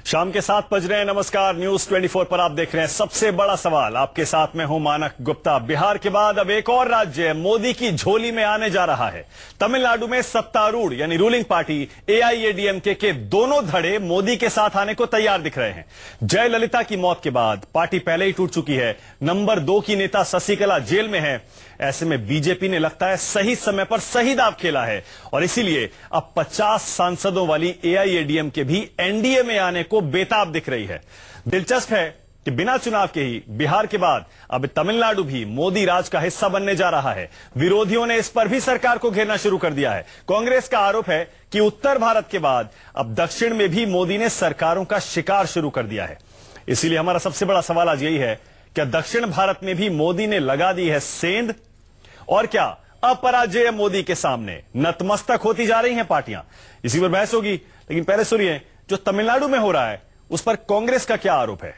शाम के 7 बज रहे हैं। नमस्कार, न्यूज 24 पर आप देख रहे हैं सबसे बड़ा सवाल। आपके साथ में हूं मानक गुप्ता। बिहार के बाद अब एक और राज्य मोदी की झोली में आने जा रहा है। तमिलनाडु में सत्तारूढ़ यानी रूलिंग पार्टी एआईएडीएमके के दोनों धड़े मोदी के साथ आने को तैयार दिख रहे हैं। जयललिता की मौत के बाद पार्टी पहले ही टूट चुकी है। नंबर 2 की नेता शशिकला जेल में है। ऐसे में बीजेपी ने लगता है सही समय पर सही दाव खेला है और इसीलिए अब 50 सांसदों वाली एआईएडीएमके भी एनडीए में आने को बेताब दिख रही है। दिलचस्प है कि बिना चुनाव के ही बिहार के बाद अब तमिलनाडु भी मोदी राज का हिस्सा बनने जा रहा है। विरोधियों ने इस पर भी सरकार को घेरना शुरू कर दिया है। कांग्रेस का आरोप है कि उत्तर भारत के बाद अब दक्षिण में भी मोदी ने सरकारों का शिकार शुरू कर दिया है। इसीलिए हमारा सबसे बड़ा सवाल आज यही है, क्या दक्षिण भारत में भी मोदी ने लगा दी है सेंध और क्या अपराजय मोदी के सामने नतमस्तक होती जा रही हैं पार्टियां? इसी पर बहस होगी, लेकिन पहले सुनिए जो तमिलनाडु में हो रहा है उस पर कांग्रेस का क्या आरोप है।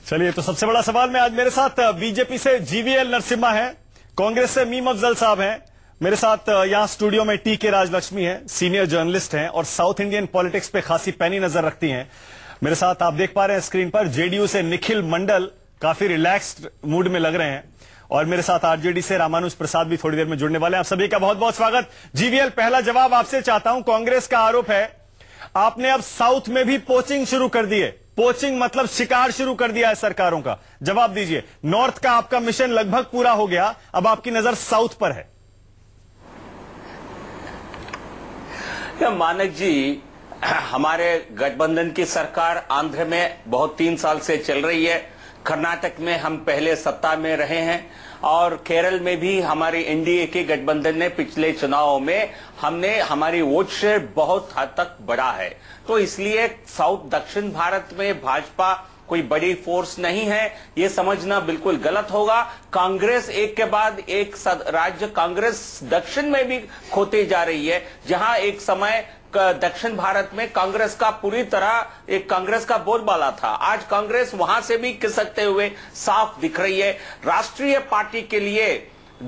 चलिए, तो सबसे बड़ा सवाल में आज मेरे साथ बीजेपी से जीवीएल नरसिम्हा है, कांग्रेस से मीम अफजल साहब हैं, मेरे साथ यहां स्टूडियो में टीके राजलक्ष्मी है, सीनियर जर्नलिस्ट हैं और साउथ इंडियन पॉलिटिक्स पे खासी पैनी नजर रखती हैं। मेरे साथ आप देख पा रहे हैं स्क्रीन पर जेडीयू से निखिल मंडल काफी रिलैक्स्ड मूड में लग रहे हैं और मेरे साथ आरजेडी से रामानुज प्रसाद भी थोड़ी देर में जुड़ने वाले हैं। आप सभी का बहुत बहुत स्वागत। जीवीएल, पहला जवाब आपसे चाहता हूं। कांग्रेस का आरोप है आपने अब साउथ में भी पोचिंग शुरू कर दी है। पोचिंग मतलब शिकार शुरू कर दिया है सरकारों का। जवाब दीजिए। नॉर्थ का आपका मिशन लगभग पूरा हो गया, अब आपकी नजर साउथ पर है। मानक जी, हमारे गठबंधन की सरकार आंध्र में बहुत 3 साल से चल रही है। कर्नाटक में हम पहले सत्ता में रहे हैं और केरल में भी हमारी एनडीए के गठबंधन ने पिछले चुनावों में हमारी वोट शेयर बहुत हद तक बढ़ा है। तो इसलिए साउथ दक्षिण भारत में भाजपा कोई बड़ी फोर्स नहीं है, ये समझना बिल्कुल गलत होगा। कांग्रेस एक के बाद एक राज्य कांग्रेस दक्षिण में भी खोती जा रही है, जहां एक समय दक्षिण भारत में कांग्रेस का पूरी तरह एक कांग्रेस का बोलबाला था। आज कांग्रेस वहां से भी खिसकते हुए साफ दिख रही है। राष्ट्रीय पार्टी के लिए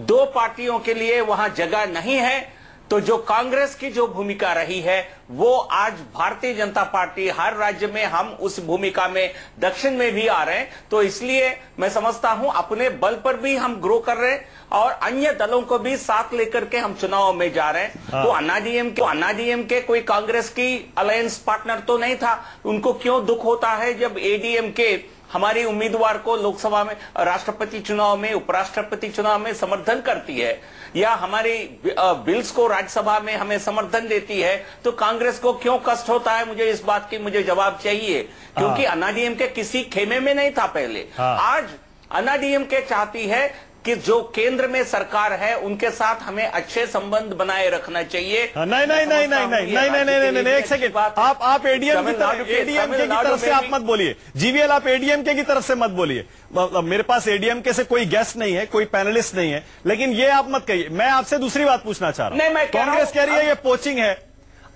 2 पार्टियों के लिए वहां जगह नहीं है। तो जो कांग्रेस की जो भूमिका रही है वो आज भारतीय जनता पार्टी हर राज्य में हम उस भूमिका में दक्षिण में भी आ रहे हैं। तो इसलिए मैं समझता हूं अपने बल पर भी हम ग्रो कर रहे हैं और अन्य दलों को भी साथ लेकर के हम चुनाव में जा रहे हैं। तो अन्नाडीएमके कोई कांग्रेस की अलायंस पार्टनर तो नहीं था। उनको क्यों दुख होता है जब एडीएमके हमारी उम्मीदवार को लोकसभा में, राष्ट्रपति चुनाव में, उपराष्ट्रपति चुनाव में समर्थन करती है या हमारी बिल्स को राज्यसभा में हमें समर्थन देती है, तो कांग्रेस को क्यों कष्ट होता है? मुझे इस बात की मुझे जवाब चाहिए, क्योंकि अन्नाडीएमके किसी खेमे में नहीं था पहले। आज अन्नाडीएमके चाहती है कि जो केंद्र में सरकार है उनके साथ हमें अच्छे संबंध बनाए रखना चाहिए। नहीं, एक सेकंड। आप एडीएमके की तरफ से आप मत बोलिए। जीवीएल, आप एडीएमके की तरफ से मत बोलिए। मेरे पास एडीएमके से कोई गेस्ट नहीं है, कोई पैनलिस्ट नहीं है, लेकिन ये आप मत कहिए। मैं आपसे दूसरी बात पूछना चाह रहा हूं। कांग्रेस कह रही है ये पोचिंग है,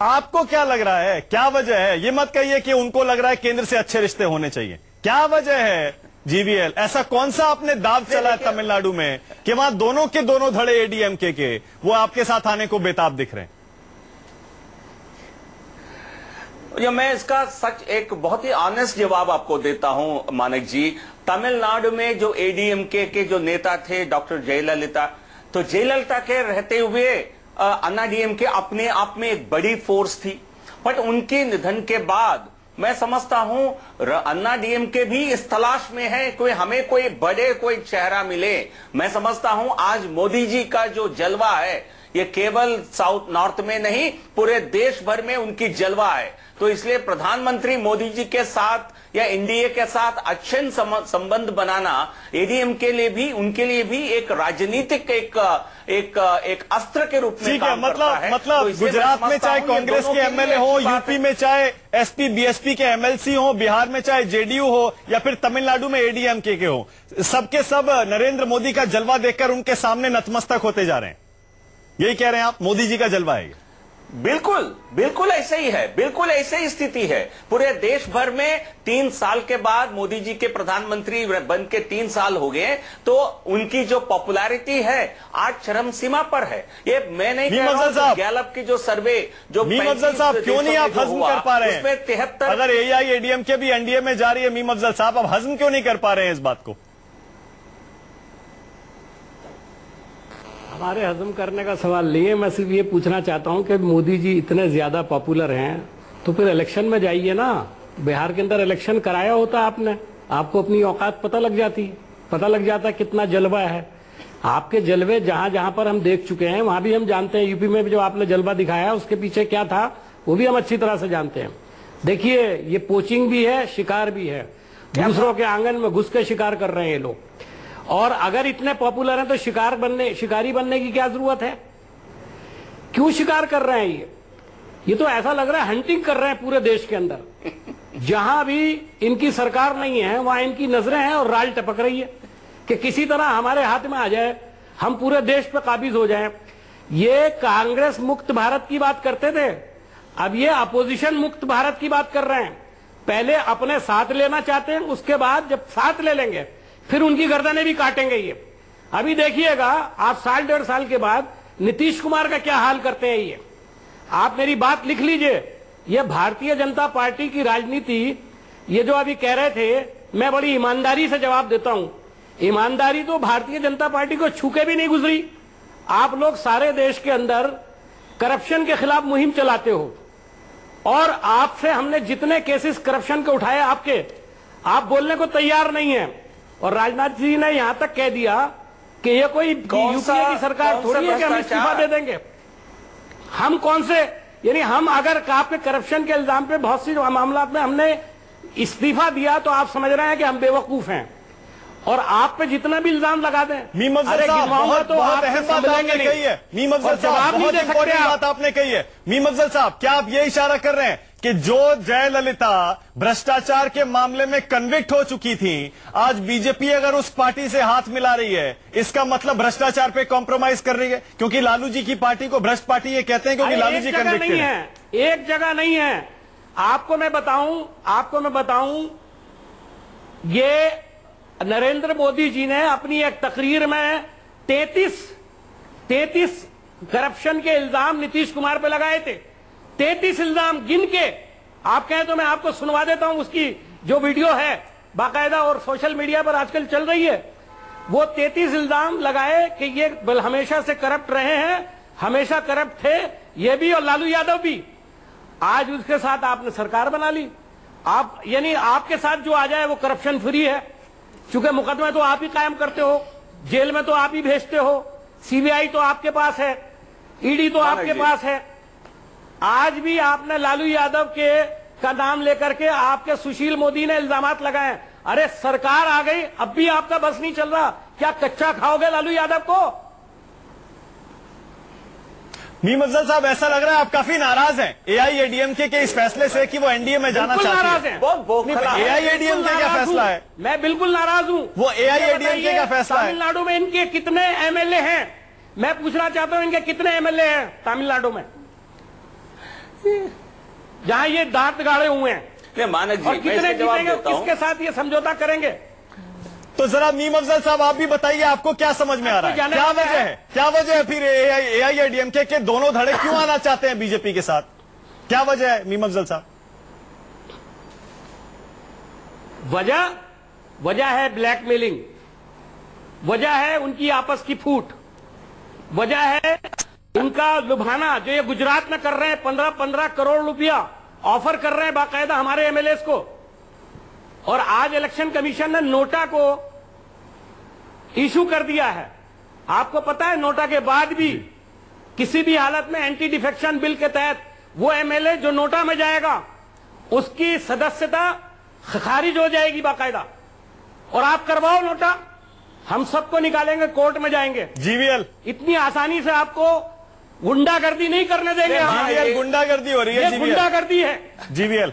आपको क्या लग रहा है, क्या वजह है? ये मत कहिए कि उनको लग रहा है केंद्र से अच्छे रिश्ते होने चाहिए। क्या वजह है जीवीएल? ऐसा कौन सा आपने दाव चला है तमिलनाडु में कि वहां दोनों के दोनों धड़े एडीएमके के वो आपके साथ आने को बेताब दिख रहे हैं? मैं इसका सच एक बहुत ही ऑनेस्ट जवाब आपको देता हूं मानक जी। तमिलनाडु में जो एडीएमके के जो नेता थे डॉक्टर जयललिता, तो जयललिता के रहते हुए अन्नाडीएमके अपने आप में एक बड़ी फोर्स थी। बट उनके निधन के बाद मैं समझता हूं अन्नाडीएमके भी इस तलाश में है हमें कोई बड़े कोई चेहरा मिले। मैं समझता हूं आज मोदी जी का जो जलवा है ये केवल साउथ नॉर्थ में नहीं, पूरे देश भर में उनकी जलवा है। तो इसलिए प्रधानमंत्री मोदी जी के साथ या एनडीए के साथ अच्छे संबंध बनाना एडीएम के लिए भी, उनके लिए भी एक राजनीतिक एक अस्त्र के रूप में काम करता है। मतलब तो गुजरात में चाहे कांग्रेस के एमएलए हो, यूपी में चाहे एसपी बीएसपी के एमएलसी हो, बिहार में चाहे जेडीयू हो या फिर तमिलनाडु में एडीएमके के हो, सबके सब नरेंद्र मोदी का जलवा देखकर उनके सामने नतमस्तक होते जा रहे हैं। यही कह रहे हैं आप? मोदी जी का जलवा है बिल्कुल बिल्कुल ऐसे ही है, बिल्कुल ऐसे ही स्थिति है। पूरे देश भर में 3 साल के बाद मोदी जी के प्रधानमंत्री बन के 3 साल हो गए, तो उनकी जो पॉपुलैरिटी है आज चरम सीमा पर है। ये मैं नहीं कह रहा हूं, गैलप की जो सर्वे जो मीम अफजल साहब क्यों नहीं आप हजम कर पा रहे हैं? उसमें 73 अगर एआईएडीएमके भी एनडीए में जा रही है, मीम अफजल साहब आप हजम क्यों नहीं कर पा रहे हैं इस बात को? हमारे हजम करने का सवाल नहीं है, मैं सिर्फ ये पूछना चाहता हूं कि मोदी जी इतने ज्यादा पॉपुलर हैं तो फिर इलेक्शन में जाइए ना। बिहार के अंदर इलेक्शन कराया होता आपने, आपको अपनी औकात पता लग जाती, पता लग जाता कितना जलवा है। आपके जलवे जहां जहां पर हम देख चुके हैं वहां भी हम जानते हैं। यूपी में जो आपने जलवा दिखाया उसके पीछे क्या था वो भी हम अच्छी तरह से जानते हैं। देखिए ये पोचिंग भी है, शिकार भी है, दूसरों के आंगन में घुस के शिकार कर रहे हैं ये लोग। और अगर इतने पॉपुलर हैं तो शिकारी बनने की क्या जरूरत है? क्यों शिकार कर रहे हैं ये तो ऐसा लग रहा है हंटिंग कर रहे हैं पूरे देश के अंदर। जहां भी इनकी सरकार नहीं है वहां इनकी नजरें हैं और राल टपक रही है कि किसी तरह हमारे हाथ में आ जाए, हम पूरे देश पे काबिज हो जाएं। ये कांग्रेस मुक्त भारत की बात करते थे, अब ये अपोजिशन मुक्त भारत की बात कर रहे हैं। पहले अपने साथ लेना चाहते हैं, उसके बाद जब साथ ले लेंगे फिर उनकी गर्दनें भी काटेंगे ये। अभी देखिएगा आप 1.5 साल के बाद नीतीश कुमार का क्या हाल करते हैं ये। आप मेरी बात लिख लीजिए, ये भारतीय जनता पार्टी की राजनीति, ये जो अभी कह रहे थे, मैं बड़ी ईमानदारी से जवाब देता हूं। ईमानदारी तो भारतीय जनता पार्टी को छूके भी नहीं गुजरी। आप लोग सारे देश के अंदर करप्शन के खिलाफ मुहिम चलाते हो और आपसे हमने जितने केसेस करप्शन के उठाए आपके, आप बोलने को तैयार नहीं है। और राजनाथ जी ने यहां तक कह दिया कि ये कोई यूपीए की सरकार थोड़ी है कि हम इस्तीफा दे देंगे। हम कौन से, यानी हम अगर आपके करप्शन के इल्जाम पे बहुत सी मामला में हमने इस्तीफा दिया तो आप समझ रहे हैं कि हम बेवकूफ हैं। और आप पे जितना भी इल्जाम लगा दें, मीम अफजल साहब बहुत अहम बात आपने कही है। मीम अफजल साहब बहुत इंपॉर्टेंट बात आपने कही है। मीम अफजल साहब क्या आप ये इशारा कर रहे हैं कि जो जयललिता भ्रष्टाचार के मामले में कन्विक्ट हो चुकी थी, आज बीजेपी अगर उस पार्टी से हाथ मिला रही है, इसका मतलब भ्रष्टाचार पे कॉम्प्रोमाइज कर रही है? क्योंकि लालू जी की पार्टी को भ्रष्ट पार्टी ये कहते हैं क्योंकि लालू जी कन्विक्टेड है। एक जगह नहीं है, आपको मैं बताऊं, ये नरेंद्र मोदी जी ने अपनी एक तकरीर में 33 करप्शन के इल्जाम नीतीश कुमार पे लगाए थे। 33 इल्जाम गिन के, आप कहें तो मैं आपको सुनवा देता हूं, उसकी जो वीडियो है बाकायदा और सोशल मीडिया पर आजकल चल रही है। वो 33 इल्जाम लगाए कि ये हमेशा से करप्ट रहे हैं, हमेशा करप्ट थे ये भी और लालू यादव भी। आज उसके साथ आपने सरकार बना ली। आप यानी आपके साथ जो आ जाए वो करप्शन फ्री है, चूंकि मुकदमे तो आप ही कायम करते हो, जेल में तो आप ही भेजते हो, सीबीआई तो आपके पास है, ईडी तो आपके पास है। आज भी आपने लालू यादव का नाम लेकर के आपके सुशील मोदी ने इल्जामात लगाए। अरे सरकार आ गई, अब भी आपका बस नहीं चल रहा, क्या कच्चा खाओगे लालू यादव को? मीम अफजल साहब ऐसा लग रहा है आप काफी नाराज हैं एआईएडीएमके के इस फैसले से कि वो एनडीए में जाना चाहती है। एआईएडीएमके का फैसला है, मैं बिल्कुल नाराज हूं। वो एआईएडीएमके का फैसला है। तमिलनाडु में इनके कितने एमएलए हैं? मैं पूछना चाहता हूं इनके कितने एमएलए हैं तमिलनाडु में जहां ये दांत गाड़े हुए हैं? मानक जी, और कितने जीतेंगे, किसके साथ ये समझौता करेंगे? तो जरा मीम अफजल साहब आप भी बताइए, आपको क्या समझ में आ रहा है? क्या वजह है फिर एआईएडीएमके के दोनों धड़े क्यों आना चाहते हैं बीजेपी के साथ? क्या वजह है मीम अफजल साहब? वजह है ब्लैकमेलिंग, वजह है उनकी आपस की फूट, वजह है इनका लुभाना जो ये गुजरात में कर रहे हैं। 15-15 करोड़ रुपया ऑफर कर रहे हैं बाकायदा हमारे एमएलए को। और आज इलेक्शन कमीशन ने नोटा को इशू कर दिया है। आपको पता है नोटा के बाद भी किसी भी हालत में एंटी डिफेक्शन बिल के तहत वो एमएलए जो नोटा में जाएगा उसकी सदस्यता खारिज हो जाएगी बाकायदा। और आप करवाओ नोटा, हम सबको निकालेंगे, कोर्ट में जाएंगे। जीवीएल इतनी आसानी से आपको गुंडागर्दी नहीं करने देंगे। जीवीएल गुंडागर्दी हो रही है, गुंडागर्दी है जीवीएल।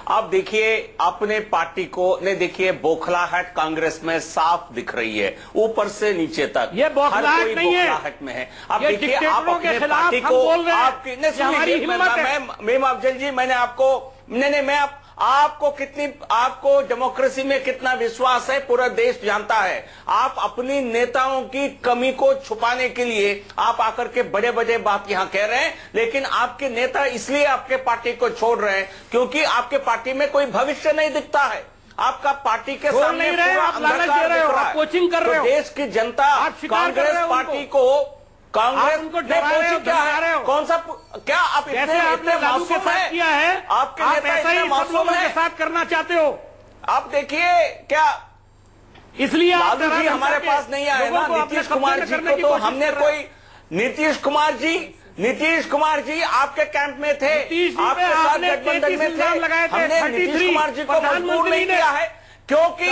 आप देखिए अपने पार्टी को ने देखिए बौखलाहट कांग्रेस में साफ दिख रही है, ऊपर से नीचे तक। ये बौखलाहट नहीं है, बौखलाहट में है। आप देखिए आप अपने पार्टी को आपकी मीम अफजल जी, मैंने आपको मैं आपको आपको डेमोक्रेसी में कितना विश्वास है पूरा देश जानता है। आप अपनी नेताओं की कमी को छुपाने के लिए आप आकर के बड़े बड़े बात यहां कह रहे हैं, लेकिन आपके नेता इसलिए आपके पार्टी को छोड़ रहे हैं क्योंकि आपके पार्टी में कोई भविष्य नहीं दिखता है। आपका पार्टी के सामने पूरा अंधकार दिख रहा है। कोचिंग कर रहे हो। देश की जनता कांग्रेस पार्टी को उनको क्या है, कौन सा क्या आप इतने मासूम है? आपके नेता इतने मासूम है, साथ करना चाहते हो? आप देखिए क्या इसलिए लालू जी हमारे पास नहीं आए ना। नीतीश कुमार जी को तो हमने कोई नीतीश कुमार जी आपके कैंप में थे, आपके साथ गठबंधन में थे। हमने नीतीश कुमार जी को मजबूर नहीं किया है क्योंकि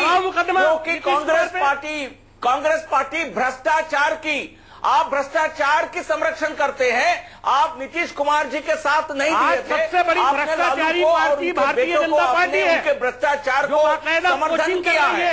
कांग्रेस पार्टी भ्रष्टाचार की, आप भ्रष्टाचार की संरक्षण करते हैं। आप नीतीश कुमार जी के साथ नहीं दिए थे। सबसे बड़ी भ्रष्टाचारी पार्टी भारतीय जनता पार्टी है। उनके भ्रष्टाचार को समर्थन किया है,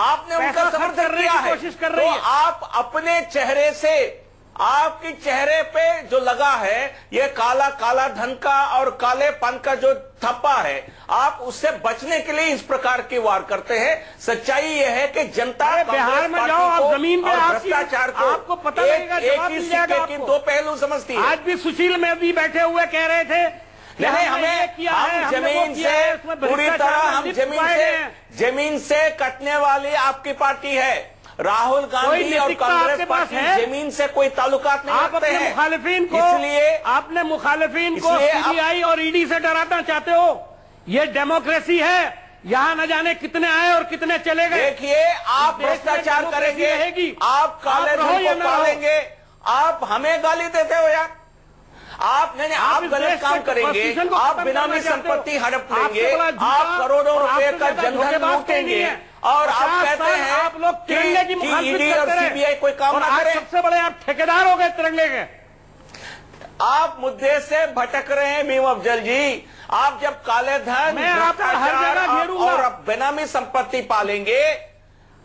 आपने उनका समर्थन किया है। तो आप अपने चेहरे से, आपकी चेहरे पे जो लगा है ये काला काला धन का और कालेपन का जो थप्पा है, आप उससे बचने के लिए इस प्रकार की वार करते हैं। सच्चाई यह है कि जनता बिहार में जाओ, आप जमीन पे भ्रष्टाचार को आपको पता लगेगा, एक ही सिक्के की दो पहलू समझती है। आज भी सुशील में भी बैठे हुए कह रहे थे नहीं, हम जमीन से पूरी तरह हम जमीन से कटने वाली आपकी पार्टी है। राहुल गांधी और कांग्रेस पार्टी जमीन से कोई ताल्लुकात नहीं रखते हैं। मुखालिफिन को, इसलिए आपने मुखालिफिन को सीबीआई और ईडी से डराना चाहते हो। ये डेमोक्रेसी है, यहाँ न जाने कितने आए और कितने चले गए। देखिए आप भ्रष्टाचार करेंगे, आप काले धन को पालेंगे, आप हमें गाली देते हो यार। आप गलत काम करेंगे, आप बेनामी संपत्ति हड़प लेंगे, आप करोड़ों रुपए का जनधन लूटेंगे और आप कहते हैं आप लोग तिरंगे की ईडी और सीबीआई कोई काम ना करें। सबसे बड़े आप ठेकेदार हो गए तिरंगे के। आप मुद्दे से भटक रहे हैं मीम अफजल जी। आप जब काले धन और बेनामी संपत्ति पालेंगे,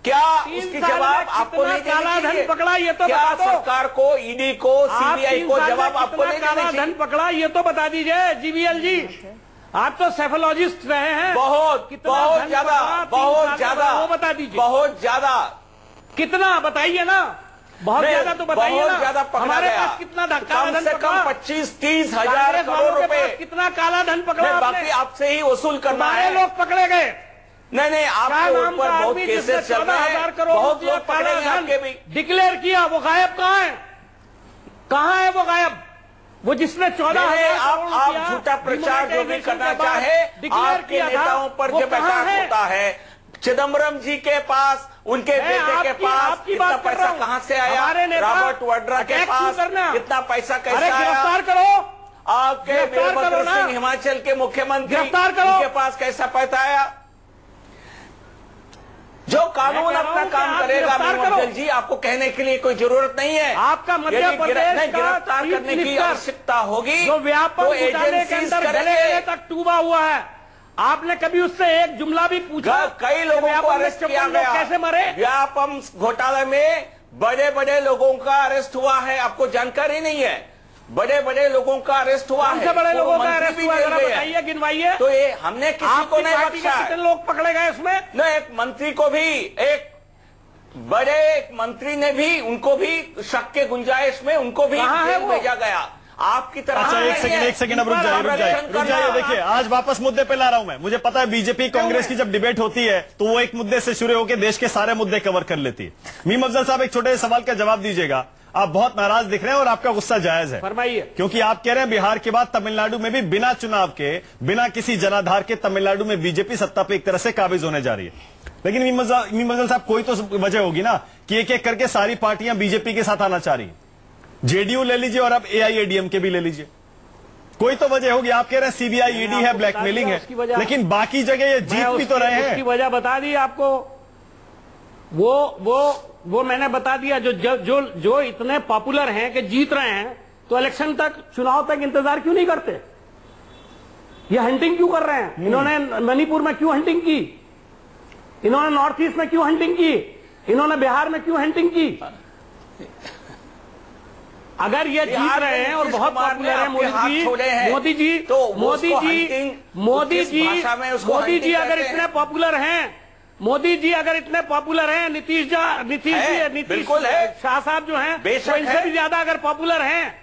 क्या उसकी जवाब आपको नहीं काला देनी चाहिए? धन पकड़ा ये तो क्या बता दो। सरकार को, ईडी को, सीबीआई को जवाब आपको नहीं देना चाहिए? धन पकड़ा ये तो बता दीजिए जीवीएल जी। आप तो सेफोलॉजिस्ट रहे हैं। बहुत ज्यादा वो बता दीजिए। बहुत ज्यादा कितना बताइए ना, बहुत ज्यादा तो बताइए ना। बहुत ज्यादा पकड़ा हमारे गया। पास कितना कम से कम 25-30 हजार करोड़ रुपए। कितना काला धन पकड़ा? बाकी आपसे ही वसूल करना है। लोग पकड़े गए। नहीं, आपके ऊपर बहुत केसेस चल रहे हैं, बहुत लोग पकड़े गए आपके भी। डिक्लेयर किया, वो गायब कहाँ है? कहाँ है वो गायब? वो जिसने 14,000 आप झूठा प्रचार जो भी करना चाहे, आपके नेताओं पर जब अटैक होता है, चिदम्बरम जी के पास, उनके बेटे के पास इतना पैसा कहां से आया? रॉबर्ट वाड्रा के पास इतना पैसा कैसे आया? गिरफ्तार करो। आपके वीरभद्र सिंह हिमाचल के मुख्यमंत्री, उनके पास कैसा पैसा आया? जो कानून अपना काम करेगा मीम अफजल जी, आपको कहने के लिए कोई जरूरत नहीं है। आपका मध्य प्रदेश गिरफ्तार करने की आवश्यकता होगी जो व्यापक घोटाले के अंदर गले तक डूबा हुआ है, आपने कभी उससे एक जुमला भी पूछा? कई लोगों को अरेस्ट किया गया, कैसे मरे? व्यापम घोटाले में बड़े बड़े लोगों का अरेस्ट हुआ है, आपको जानकारी नहीं है। बड़े बड़े लोगों का अरेस्ट हुआ है। सबसे बड़े लोगों का अरेस्ट हुआ है, बताइए, गिनवाइए। तो ये हमने किसी को नहीं बख्शा। कितने लोग पकड़े गए उसमें? न एक मंत्री को भी, एक बड़े मंत्री ने भी, उनको भी शक के गुंजाइश में उनको भी जेल भेजा गया। आपकी तरह। अच्छा, एक सेकंड अब रुक जाइए। देखिए, आज वापस मुद्दे पे ला रहा हूं मैं। मुझे पता है बीजेपी कांग्रेस की जब डिबेट होती है तो वो एक मुद्दे से शुरू होकर देश के सारे मुद्दे कवर कर लेती है। मीम अफजल साहब, एक छोटे से सवाल का जवाब दीजिएगा। आप बहुत नाराज दिख रहे हैं और आपका गुस्सा जायज है। फरमाइए। क्योंकि आप कह रहे हैं बिहार के बाद तमिलनाडु में भी बिना चुनाव के, बिना किसी जनाधार के तमिलनाडु में बीजेपी सत्ता पे एक तरह से काबिज होने जा रही है। लेकिन मीम अफजल साहब, कोई तो वजह होगी ना कि एक एक करके सारी पार्टियां बीजेपी के साथ आना चाह रही हैं। जेडीयू ले लीजिए और अब एआईएडीएमके भी ले लीजिए, कोई तो वजह होगी। आप कह रहे हैं सीबीआई, ईडी है, ब्लैकमेलिंग है, लेकिन बाकी जगह ये जीत भी तो रहे हैं। उसकी वजह बता दी आपको, वो मैंने बता दिया। जो इतने पॉपुलर हैं कि जीत रहे हैं, तो इलेक्शन तक, चुनाव तक इंतजार क्यों नहीं करते? ये हंटिंग क्यों कर रहे हैं? इन्होंने मणिपुर में क्यों हंटिंग की? इन्होंने नॉर्थ ईस्ट में क्यों हंटिंग की? इन्होंने बिहार में क्यों हंटिंग की? अगर ये जीत रहे हैं और बहुत पॉपुलर है मोदी जी अगर इतने पॉपुलर हैं, मोदी जी अगर इतने पॉपुलर हैं, नीतीश शाह साहब जो हैं वो इनसे भी ज्यादा अगर पॉपुलर हैं,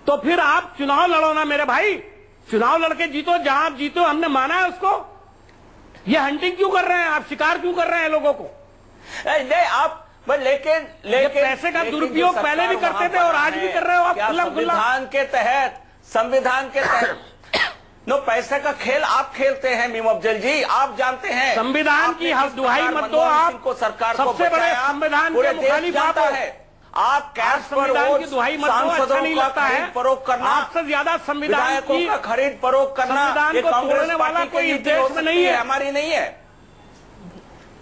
तो फिर आप चुनाव लड़ो ना मेरे भाई, चुनाव लड़के जीतो, जहां आप जीतो, हमने माना है उसको। ये हंटिंग क्यों कर रहे हैं आप? शिकार क्यों कर रहे हैं लोगों को? नहीं आप लेकिन पैसे का दुरुपयोग पहले भी करते थे और आज भी कर रहे हो आप खुला। संविधान के तहत नो पैसे का खेल आप खेलते हैं मीम अफजल जी, आप जानते हैं। संविधान की दुहाई मत दो आप, सरकार सबसे बड़े संविधान के मुखालिफ आप है। आप कैश संविधान की दुहाई मत दो, अच्छा नहीं लगता है फरोख करना, आपसे ज्यादा संविधान की खरीद फरोख करना, संविधान को तोड़ने वाला कोई देश में नहीं है, हमारी नहीं है।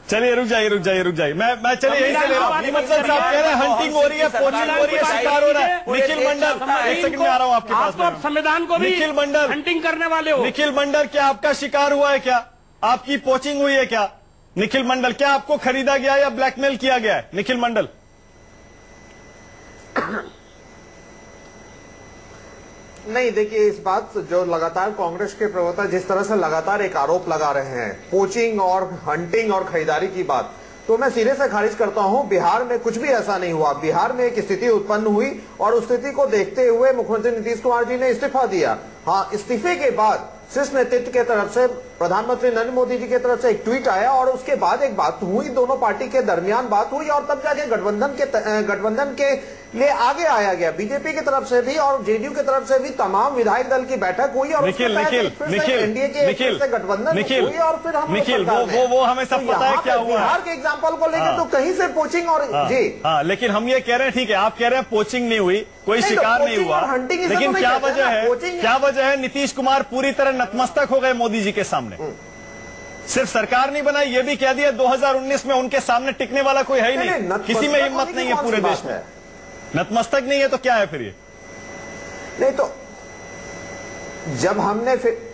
चलिए रुक जाइए मैं चलिए यहीं से ले रहा हूँ। मीम अफजल साहब कह रहे हैं हंटिंग हो रही है, पोचिंग हो रही है, शिकार हो रहा है। निखिल मंडल, एक सेकंड में आ रहा हूँ आपके पास। आप संविधान को भी निखिल मंडल हंटिंग करने वाले हो। निखिल मंडल, क्या आपका शिकार हुआ है? क्या आपकी पोचिंग हुई है? क्या निखिल मंडल, क्या आपको खरीदा गया या ब्लैकमेल किया गया है? निखिल मंडल, नहीं, देखिए इस बात जो लगातार कांग्रेस के प्रवक्ता जिस तरह से लगातार एक आरोप लगा रहे हैं पोचिंग और हंटिंग और खरीदारी की बात, तो मैं सिरे से खारिज करता हूं। बिहार में कुछ भी ऐसा नहीं हुआ। बिहार में एक स्थिति उत्पन्न हुई और उस स्थिति को देखते हुए मुख्यमंत्री नीतीश कुमार जी ने इस्तीफा दिया। हाँ, इस्तीफे के बाद शीर्ष नेतृत्व के तरफ से प्रधानमंत्री नरेंद्र मोदी जी की तरफ से एक ट्वीट आया और उसके बाद एक बात हुई, दोनों पार्टी के दरमियान बात हुई और तब जाके गठबंधन के लिए आगे आया गया। बीजेपी की तरफ से भी और जेडीयू की तरफ से भी तमाम विधायक दल की बैठक हुई और निखिल एनडीए के गठबंधन हुई और फिर हम वो हमें सब पता है क्या हुआ। बिहार के एग्जाम्पल को लेकर तो कहीं से पोचिंग और जी हाँ, लेकिन हम ये कह रहे हैं, ठीक है आप कह रहे हैं पोचिंग नहीं हुई, कोई शिकार नहीं हुआ, लेकिन क्या वजह है नीतीश कुमार पूरी तरह नतमस्तक हो गए मोदी जी के सामने? सिर्फ सरकार नहीं बनाई, ये भी कह दिया 2019 में उनके सामने टिकने वाला कोई है ही नहीं, किसी में हिम्मत नहीं है पूरे देश में। नतमस्तक नहीं है तो क्या है फिर ये? नहीं तो जब हमने फिर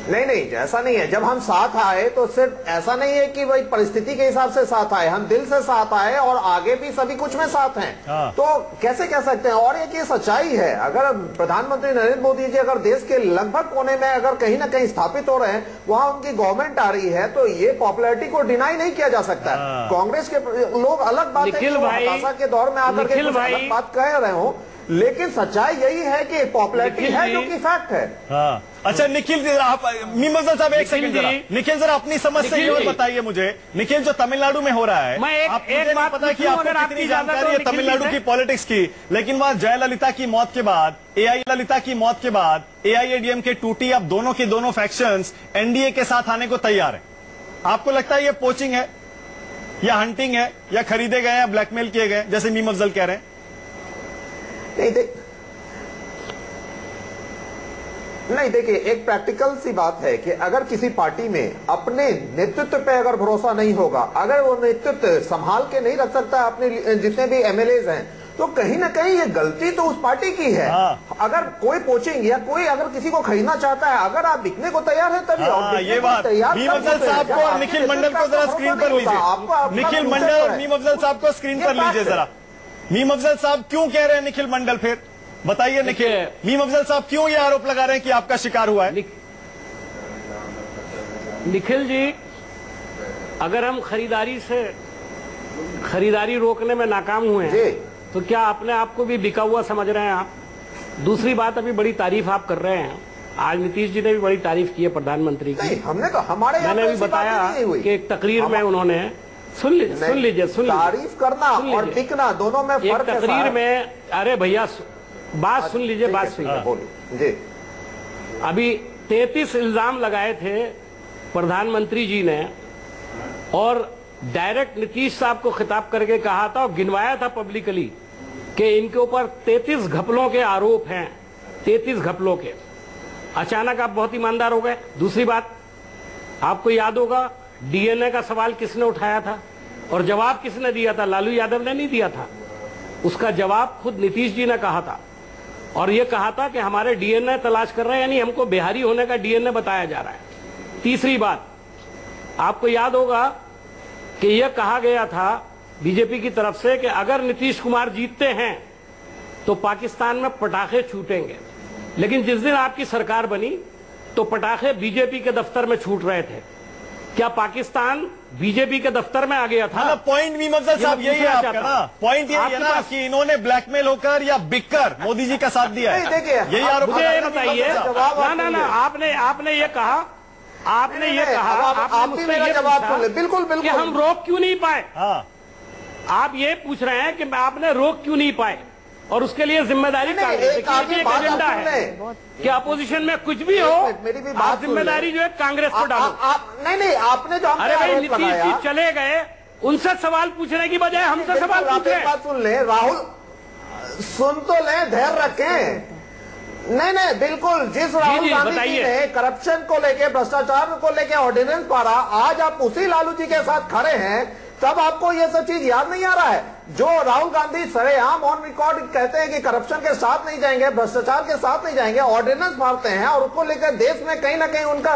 नहीं ऐसा नहीं है। जब हम साथ आए तो सिर्फ ऐसा नहीं है कि भाई परिस्थिति के हिसाब से साथ आए, हम दिल से साथ आए और आगे भी सभी कुछ में साथ हैं। तो कैसे कह सकते हैं? और एक ये सच्चाई है, अगर प्रधानमंत्री नरेंद्र मोदी जी अगर देश के लगभग कोने में अगर कहीं ना कहीं स्थापित हो रहे हैं, वहां उनकी गवर्नमेंट आ रही है, तो ये पॉपुलैरिटी को डिनाई नहीं किया जा सकता। कांग्रेस के लोग अलग बात है, हताशा के दौर में आकर के अलग बात कह रहे हो, लेकिन सच्चाई यही है कि पॉपुलैरिटी है जो कि फैक्ट है। हाँ। अच्छा निखिल, आप मीम अफजल साहब एक सेकंड जरा, निखिल जरा अपनी समझ से और बताइए मुझे। निखिल, जो तमिलनाडु में हो रहा है, एक बात पता है कि आपको कितनी जानकारी है तमिलनाडु की पॉलिटिक्स की, लेकिन वहां जयललिता की मौत के बाद, ललिता की मौत के बाद AIADMK टूटी। अब दोनों के दोनों फैक्शंस एनडीए के साथ आने को तैयार है। आपको लगता है ये पोचिंग है या हंटिंग है या खरीदे गए या ब्लैकमेल किए गए, जैसे मीम अफजल कह रहे हैं? नहीं देखिए, एक प्रैक्टिकल सी बात है कि अगर किसी पार्टी में अपने नेतृत्व पे अगर भरोसा नहीं होगा, अगर वो नेतृत्व संभाल के नहीं रख सकता अपने जितने भी MLAs हैं, तो कहीं ना कहीं ये गलती तो उस पार्टी की है। अगर कोई पोचिंग या कोई अगर किसी को खरीदना चाहता है, अगर आप बिकने को तैयार है तभी। ये बात मीम अफजल साहब को और निखिल मंडल को जरा स्क्रीन पर लीजिए। निखिल मंडल और मीम अफजल साहब को स्क्रीन पर लीजिए जरा। मीम अफजल साहब क्यों कह रहे हैं निखिल मंडल? फिर बताइए निखिल, मीम अफजल साहब क्यों ये आरोप लगा रहे हैं कि आपका शिकार हुआ है? निखिल जी, अगर हम खरीदारी रोकने में नाकाम हुए हैं, तो क्या अपने आप को भी बिका हुआ समझ रहे हैं आप? दूसरी बात, अभी बड़ी तारीफ आप कर रहे हैं, आज नीतीश जी ने भी बड़ी तारीफ की है प्रधानमंत्री की। हमने तो मैंने भी बताया कि एक तकरीर में उन्होंने सुन लीजिए तारीफ करना और बिकना दोनों में फर्क है। तकरीर में, अरे भैया बात सुन लीजिए, बात सुनिए जी। अभी 33 इल्जाम लगाए थे प्रधानमंत्री जी ने और डायरेक्ट नीतीश साहब को खिताब करके कहा था और गिनवाया था पब्लिकली कि इनके ऊपर 33 घपलों के आरोप हैं, 33 घपलों के। अचानक आप बहुत ईमानदार हो गए। दूसरी बात, आपको याद होगा DNA का सवाल किसने उठाया था और जवाब किसने दिया था? लालू यादव ने नहीं दिया था, उसका जवाब खुद नीतीश जी ने कहा था। और ये कहा था कि हमारे डीएनए तलाश कर रहे हैं, यानी हमको बिहारी होने का डीएनए बताया जा रहा है। तीसरी बात, आपको याद होगा कि यह कहा गया था बीजेपी की तरफ से कि अगर नीतीश कुमार जीतते हैं तो पाकिस्तान में पटाखे छूटेंगे, लेकिन जिस दिन आपकी सरकार बनी तो पटाखे बीजेपी के दफ्तर में छूट रहे थे। क्या पाकिस्तान बीजेपी के दफ्तर में आ गया था? पॉइंट भी मफजल साहब यही है आपका ना, पॉइंट यही है ना कि इन्होंने ब्लैकमेल होकर या बिककर मोदी जी का साथ दिया है। देखिए, यही आरोप। मुझे ये बताइए, ना आपने ये कहा, आपने ये कहा, आप भी मेरा जवाब सुन ले। बिल्कुल कि बिल्कुल, हम रोक क्यों नहीं पाए। हाँ, आप ये पूछ रहे हैं कि आपने रोक क्यों नहीं पाए, और उसके लिए जिम्मेदारी कांग्रेस की। एक एजेंडा है कि अपोजिशन में कुछ भी हो, मेरी भी आप बात जिम्मेदारी जो है कांग्रेस को डालो। नहीं, आपने जो अरे भाई, नीतीश जी चले गए, उनसे सवाल पूछने की बजाय हमसे सवाल पूछ रहे हैं। बात सुन ले राहुल, सुन तो ले, धैर्य रखें। नहीं, बिल्कुल, जिस राहुल गांधी जी ने करप्शन को लेके, भ्रष्टाचार को लेके ऑर्डिनेंस पारा, आज आप उसी लालू जी के साथ खड़े हैं, तब आपको ये सब चीज याद नहीं आ रहा है। जो राहुल गांधी सरेआम ऑन रिकॉर्ड कहते हैं कि करप्शन के साथ नहीं जाएंगे, भ्रष्टाचार के साथ नहीं जाएंगे, ऑर्डिनेंस मारते हैं, और उसको लेकर देश में कहीं ना कहीं उनका,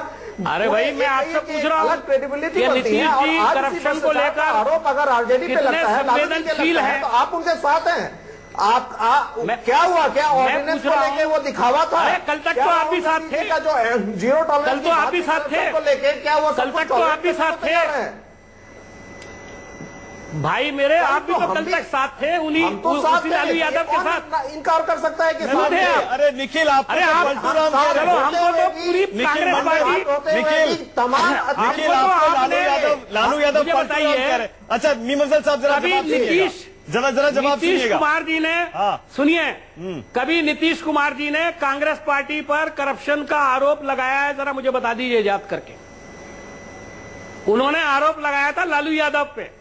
अरे भाई, मैं आपसे पूछ रहा हूँ, क्रेडिबिलिटी बनती है। और आज करप्शन को लेकर आरोप अगर आरजेडी पे लगता है, लालू जी पे लगता है, तो आप उनके साथ हैं। क्या हुआ, क्या ऑर्डिनेंस को लेके वो दिखावा था? कल तक तो आप भी साथ थे, जो जीरो टॉलरेंस, कल तो आप भी साथ थे को लेके, क्या वो कल तक तो आप भी साथ थे भाई मेरे, आप भी तो कल तक साथ थे उन्हीं लालू यादव के साथ। इनकार कर सकता है कि साथ थे? अरे निखिल, आप अरे चलो, हमको तो पूरी कांग्रेस पार्टी, निखिल तमाम लालू यादव बताइए। अच्छा मीमफजल साहब, जरा जवाब नीतीश सुनिएगा। कुमार जी ने, सुनिए, कभी नीतीश कुमार जी ने कांग्रेस पार्टी पर करप्शन का आरोप लगाया है? जरा मुझे बता दीजिए याद करके। उन्होंने आरोप लगाया था लालू यादव पे,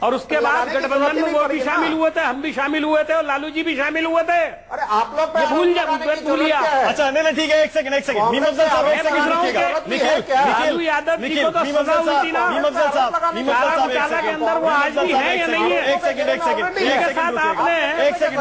और उसके बाद गठबंधन में वो भी शामिल हुए थे, हम भी शामिल हुए थे, और लालू जी भी शामिल हुए थे। अरे आप लोग भूल जा। अच्छा नहीं, ठीक है, एक सेकंड मीमफजल साहब, एक सेकंड रुकिएगा। लालू यादव जी को तो सजा हुई थी ना, मीमफजल साहब के अंदर वो आज भी है या नहीं है? एक सेकंड आपने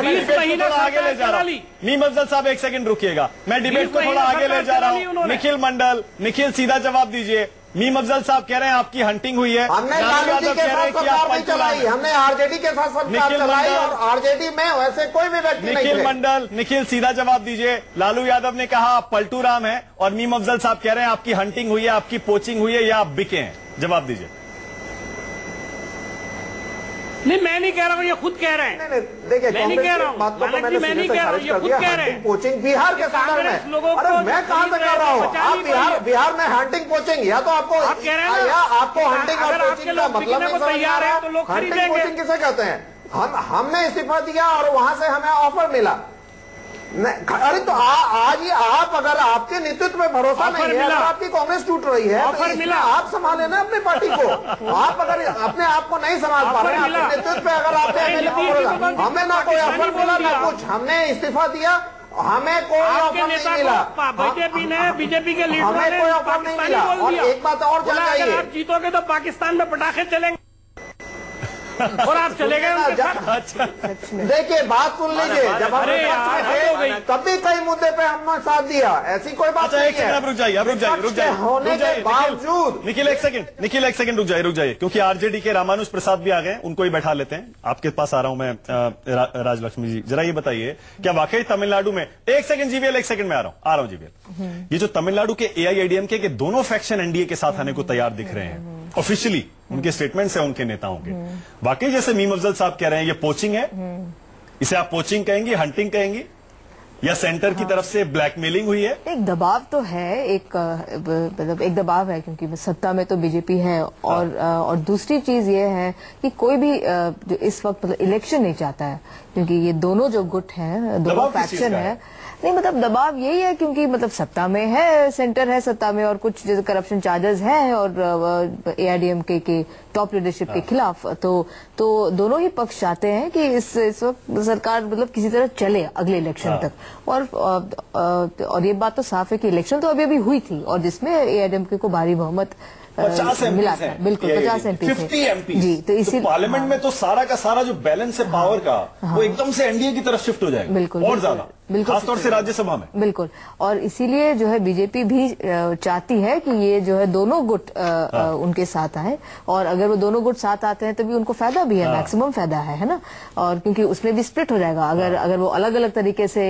20 महीने आगे ले जा रहा हूँ। मीमफजल साहब एक सेकंड रुकिएगा, मैं डिबेट को थोड़ा आगे ले जा रहा हूँ। निखिल मंडल, निखिल सीधा जवाब दीजिए। मीमफजल साहब कह रहे हैं आपकी हंटिंग हुई है, हमने लालू जी के साथ सरकार नहीं चलाई, हमने आरजेडी के साथ सरकार चलाई, और आरजेडी में वैसे कोई भी व्यक्ति नहीं थे। निखिल मंडल, निखिल सीधा जवाब दीजिए। लालू यादव ने कहा आप पलटू राम हैं, और मीमफजल साहब कह रहे हैं आपकी हंटिंग हुई है, आपकी पोचिंग हुई है, या आप बिके हैं। जवाब दीजिए। नहीं, मैं नहीं कह रहा हूँ, ये खुद कह रहे हैं। देखिए, मैं नहीं कह रहा हूँ, मैं नहीं कह रहा हूँ, ये खुद कह रहे हैं। कोचिंग बिहार के संदर्भ में, अरे मैं कहां से कर रहा हूँ? आप बिहार में हंटिंग कोचिंग, या तो आपको आप कह रहे हैं या आपको हंटिंग और कोचिंग का मतलब नहीं समझ आ रहा है, तो लोग हंटिंग खरीदेंगे। कोचिंग किसे कहते हैं? हमने इस्तीफा दिया और वहां से हमें ऑफर मिला। अरे तो आज ही आप, अगर आपके नेतृत्व में भरोसा नहीं है, अगर आपकी कांग्रेस टूट रही है, तो इसमें आप संभाले ना अपनी पार्टी को। आप अगर अपने आप को नहीं संभाल पा रहे हैं, आपके नेतृत्व पे अगर आपने हमें ना कोई ऑफर मिला ना कुछ, हमने इस्तीफा दिया, हमें कोई ऑफर नहीं मिला। बीजेपी के लीडर हमें कोई ऑफर नहीं मिला। और एक बात और जान जाइए, आप जीतोगे तो पाकिस्तान में पटाखे चलेंगे, और आप चले गए। देखिए, बात सुन लीजिए, जब हम तब भी कई मुद्दे पे हमने साथ दिया, ऐसी कोई बात नहीं है। रुक जाइए होने के बावजूद। निखिल एक सेकंड रुक जाइए, क्योंकि आरजेडी के रामानुज प्रसाद भी आ गए, उनको ही बैठा लेते हैं। आपके पास आ रहा हूं मैं। राजलक्ष्मी जी, जरा ये बताइए, क्या वाकई तमिलनाडु में, एक सेकंड जीवीएल, एक सेकंड में आ रहा हूं जीवीएल, ये जो तमिलनाडु के एआईएडीएमके के दोनों फैक्शन एनडीए के साथ आने को तैयार दिख रहे हैं, ऑफिशियली उनके स्टेटमेंट से, उनके नेताओं के, वाकई जैसे मीमफजल साहब कह रहे हैं ये पोचिंग है? इसे आप पोचिंग कहेंगी, हंटिंग कहेंगी, या सेंटर की तरफ से ब्लैकमेलिंग हुई है? एक दबाव तो है, मतलब एक दबाव है, क्योंकि सत्ता में तो बीजेपी है, और दूसरी चीज ये है कि कोई भी जो इस वक्त मतलब इलेक्शन नहीं चाहता है, क्योंकि ये दोनों जो गुट हैं, दोनों फैक्शन है। नहीं, मतलब दबाव यही है क्योंकि मतलब सत्ता में है, सेंटर है सत्ता में, और कुछ जैसे करप्शन चार्जेस हैं, और एआईएडीएमके के टॉप लीडरशिप के खिलाफ, तो दोनों ही पक्ष चाहते हैं कि इस वक्त सरकार मतलब किसी तरह चले अगले इलेक्शन तक। और ये बात तो साफ है कि इलेक्शन तो अभी हुई थी, और जिसमें एआईएडीएमके को भारी बहुमत 50 मिला था, बिल्कुल 50 एमपी 50 एमपी जी। तो इसी पार्लियामेंट में तो सारा का सारा जो बैलेंस है पावर का, वो एकदम से एनडीए की तरफ शिफ्ट हो जाएगा, बिल्कुल, और ज्यादा। बिल्कुल, खासतौर से राज्यसभा में। बिल्कुल, और इसीलिए जो है बीजेपी भी चाहती है कि ये जो है दोनों गुट उनके साथ आए, और अगर वो दोनों गुट साथ आते हैं तभी उनको फायदा भी है, मैक्सिमम फायदा है ना, और क्योंकि उसमें भी स्प्लिट हो जाएगा अगर वो अलग अलग तरीके से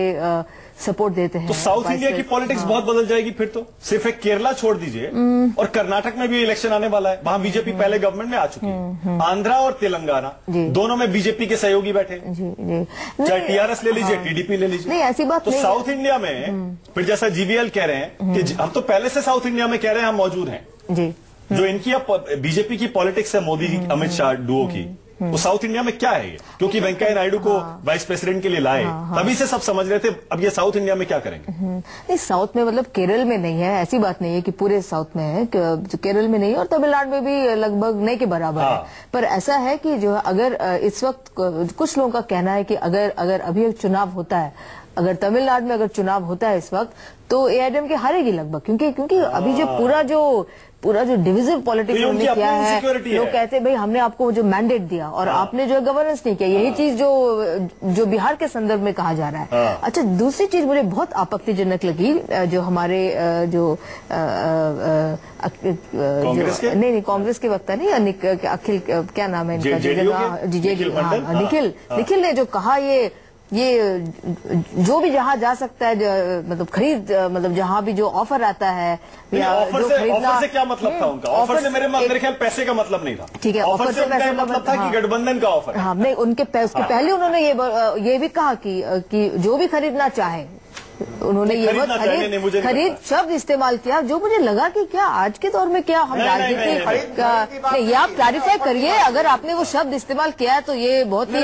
सपोर्ट देते हैं। तो साउथ इंडिया की पॉलिटिक्स बहुत बदल जाएगी फिर तो। सिर्फ एक केरला छोड़ दीजिए, और कर्नाटक में भी इलेक्शन आने वाला है, वहां बीजेपी पहले गवर्नमेंट में आ चुकी है। आंध्रा और तेलंगाना दोनों में बीजेपी के सहयोगी बैठे, चाहे टीआरएस ले लीजिए, टीडीपी ले लीजिए। नहीं, ऐसी बात तो नहीं। साउथ इंडिया में फिर जैसा जीवीएल कह रहे हैं कि हम तो पहले से साउथ इंडिया में कह रहे हैं हम मौजूद हैं जी। जो इनकी अब बीजेपी की पॉलिटिक्स है, मोदी जी अमित शाह डुओ की, वो साउथ इंडिया में क्या है ये? क्योंकि वेंकैया नायडू को वाइस प्रेसिडेंट के लिए लाए, तभी से सब समझ रहे थे अब ये साउथ इंडिया में क्या करेंगे। नहीं, साउथ में मतलब केरल में नहीं है, ऐसी बात नहीं है कि पूरे साउथ में है, केरल में नहीं है, और तमिलनाडु में भी लगभग नहीं के बराबर है। पर ऐसा है कि जो अगर इस वक्त कुछ लोगों का कहना है कि अगर अभी एक चुनाव होता है, अगर तमिलनाडु में अगर चुनाव होता है इस वक्त, तो एआईएडीएमके हारेगी लगभग, क्योंकि अभी जो पूरा जो डिविजिव पॉलिटिक्स उन्होंने किया है, लोग कहते हैं भाई हमने आपको जो मैंडेट दिया और आपने जो गवर्नेंस नहीं किया, यही चीज जो बिहार के संदर्भ में कहा जा रहा है। अच्छा, दूसरी चीज मुझे बहुत आपत्तिजनक लगी, जो हमारे नहीं कांग्रेस के वक्ता नहीं, अखिल क्या नाम है इनका, निखिल ने जो कहा, ये जो भी जहां जा सकता है, मतलब खरीद, मतलब जहां भी जो ऑफर आता है, ऑफर से क्या मतलब था उनका? ऑफर से मेरे ख्याल पैसे का मतलब नहीं था। ठीक है, ऑफर से पैसे का मतलब था कि गठबंधन का ऑफर। हाँ, नहीं, उसके पहले उन्होंने ये भी कहा कि जो भी खरीदना चाहे, उन्होंने ये खरीद शब्द इस्तेमाल किया, जो मुझे लगा कि क्या आज के दौर में क्या हम राजनीति, ये आप क्लैरिफाई करिए। अगर आपने वो शब्द इस्तेमाल किया है तो ये बहुत ही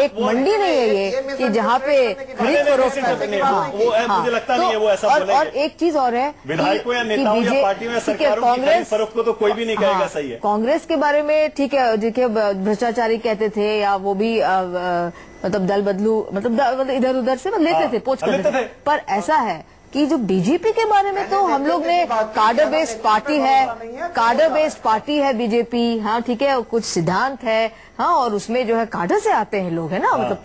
एक मंडी नहीं है ये कि जहाँ पे खरीद फरोख्त। मुझे लगता नहीं है वो ऐसा बोलेंगे। और एक चीज और है, विधायकों या नेताओं या पार्टी में सरकारों की खरीद फरोख्त को तो कोई भी नहीं कहेगा सही है। कांग्रेस के बारे में ठीक है, देखिए भ्रष्टाचारी कहते थे, या वो भी मतलब दल बदलू, मतलब इधर उधर से लेते थे, पोच करते थे। पर ऐसा है कि जो बीजेपी के बारे में तो हम लोग ने कार्डर बेस्ड पार्टी है बीजेपी, हाँ ठीक है, कुछ सिद्धांत है, हाँ, और उसमें जो है कार्डर से आते हैं लोग, है ना, मतलब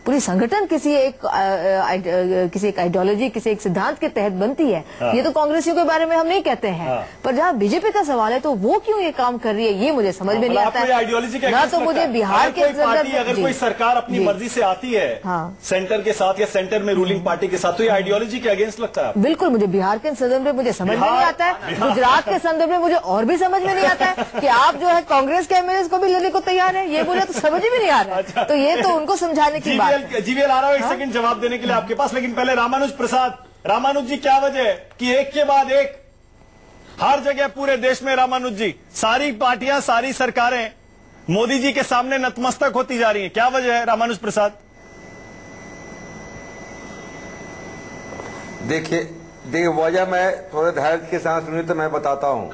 पूरी संगठन किसी एक आइडियोलॉजी, किसी एक सिद्धांत के तहत बनती है। ये तो कांग्रेसियों के बारे में हम नहीं कहते हैं, पर जहाँ बीजेपी का सवाल है तो वो क्यों ये काम कर रही है, ये मुझे समझ में नहीं आता है। ना तो मुझे बिहार के अगर कोई सरकार अपनी मर्जी से आती है सेंटर के साथ या सेंटर में रूलिंग पार्टी के साथ, तो ये आइडियोलॉजी के अगेंस्ट लगता है। बिल्कुल, मुझे बिहार के संदर्भ में मुझे समझ में नहीं आता है, गुजरात के संदर्भ में मुझे और भी समझ में नहीं आता है कि आप जो है कांग्रेस के एमएलए को भी लेने को तैयार है, ये बोले तो समझ में नहीं आ रहा है। तो ये तो उनको समझाने की बात। जीवीएल आ रहा हूं एक सेकंड जवाब देने के लिए आपके पास, लेकिन पहले रामानुज प्रसाद। रामानुज जी, क्या वजह है कि एक के बाद एक हर जगह पूरे देश में रामानुज जी, सारी पार्टियां, सारी सरकारें मोदी जी के सामने नतमस्तक होती जा रही हैं? क्या वजह है रामानुज प्रसाद? देखिए वजह मैं थोड़े धैर्य के साथ सुनिए तो मैं बताता हूँ।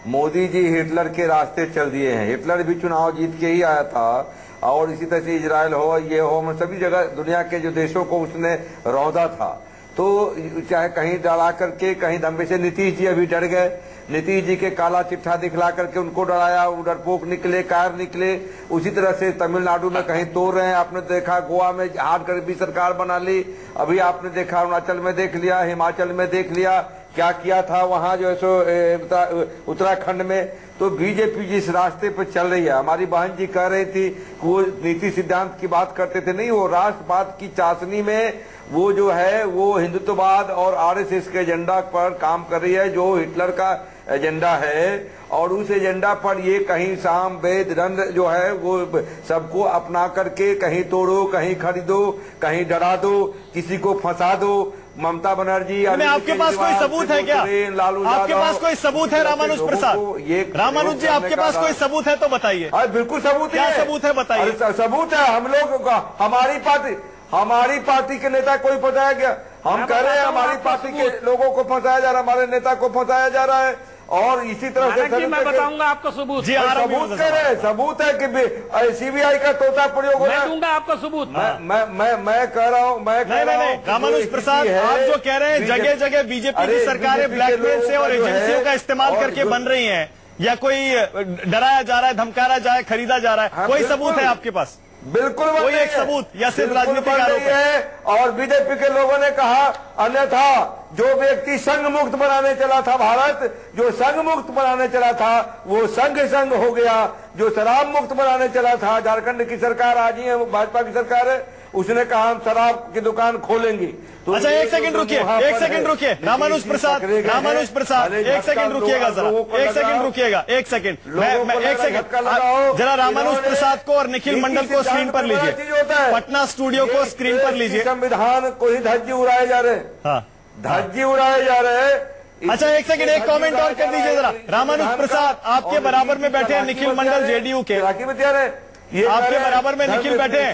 मोदी जी हिटलर के रास्ते चल दिए हैं। हिटलर भी चुनाव जीत के ही आया था, और इसी तरह से इजराइल हो, ये हो, सभी जगह दुनिया के जो देशों को उसने रौंदा था। तो चाहे कहीं डरा करके, कहीं धमकी से, नीतीश जी अभी डर गए, नीतीश जी के काला चिट्ठा दिखला करके उनको डराया, डरपोक निकले, कार निकले। उसी तरह से तमिलनाडु में कहीं तोड़ रहे हैं, आपने देखा गोवा में हाथ कर भी सरकार बना ली, अभी आपने देखा अरुणाचल में देख लिया, हिमाचल में देख लिया क्या किया था वहां जो है सो उत्तराखंड में। तो बीजेपी जिस रास्ते पर चल रही है, हमारी बहन जी कह रही थी कि वो नीति सिद्धांत की बात करते थे, नहीं, वो राष्ट्रवाद की चाशनी में वो जो है वो हिंदुत्ववाद और आरएसएस के एजेंडा पर काम कर रही है, जो हिटलर का एजेंडा है। और उस एजेंडा पर ये कहीं साम वेद रंग जो है वो सबको अपना करके कहीं तोड़ो, कहीं खरीदो, कहीं डरा दो, किसी को फंसा दो। ममता बनर्जी, आपके पास कोई सबूत है क्या? लालू आपके पास कोई सबूत है रामानुज प्रसाद? रामानुज जी, आपके पास कोई सबूत है तो बताइए। बिल्कुल सबूत है। क्या सबूत है बताइए? सबूत है हम लोग का, हमारी पार्टी के नेता कोई फंसाया गया? हम कह रहे हैं हमारी पार्टी के लोगों को फंसाया जा रहा है, हमारे नेता को फंसाया जा रहा है। और इसी तरह से मैं बताऊंगा आपको सबूत। जी, सबूत कह रहे हैं, सबूत है कि सीबीआई का तोता प्रयोग हो रहा है। मैं दूंगा आपको सबूत। मैं कह रहा हूँ, रामानुज प्रसाद, आप जो कह रहे हैं जगह जगह बीजेपी की सरकारें ब्लैकमेल से और एजेंसियों का इस्तेमाल करके बन रही हैं, या कोई डराया जा रहा है, धमकाया जा रहा है, खरीदा जा रहा है, कोई सबूत है आपके पास? बिल्कुल कोई एक सबूत या सिर्फ राजनीतिक आरोप है। और बीजेपी के लोगों ने कहा अन्यथा जो व्यक्ति संघ मुक्त बनाने चला था भारत, जो संघ मुक्त बनाने चला था वो संघ हो गया। जो शराब मुक्त बनाने चला था, झारखंड की सरकार आज ही है, भाजपा की सरकार है, उसने कहा हम शराब की दुकान खोलेंगे। तो अच्छा एक सेकंड रुकिए, एक सेकंड रुकिए, रामानुज प्रसाद, रामानुज प्रसाद, एक सेकंड रुकिएगा जरा, एक सेकंड रुकिएगा, एक सेकंड, मैं एक सेकंड जरा रामानुज प्रसाद को और निखिल मंडल को स्क्रीन पर लीजिए, पटना स्टूडियो को स्क्रीन पर लीजिए। संविधान को ही धज्जी उड़ाए जा रहे हैं, हाँ धज्जी उड़ाए जा रहे हैं। अच्छा एक सेकंड, एक कमेंट और कर दीजिए जरा। रामानुज प्रसाद आपके बराबर में बैठे हैं निखिल मंडल जेडीयू के, ये आपके बराबर में निखिल बैठे हैं।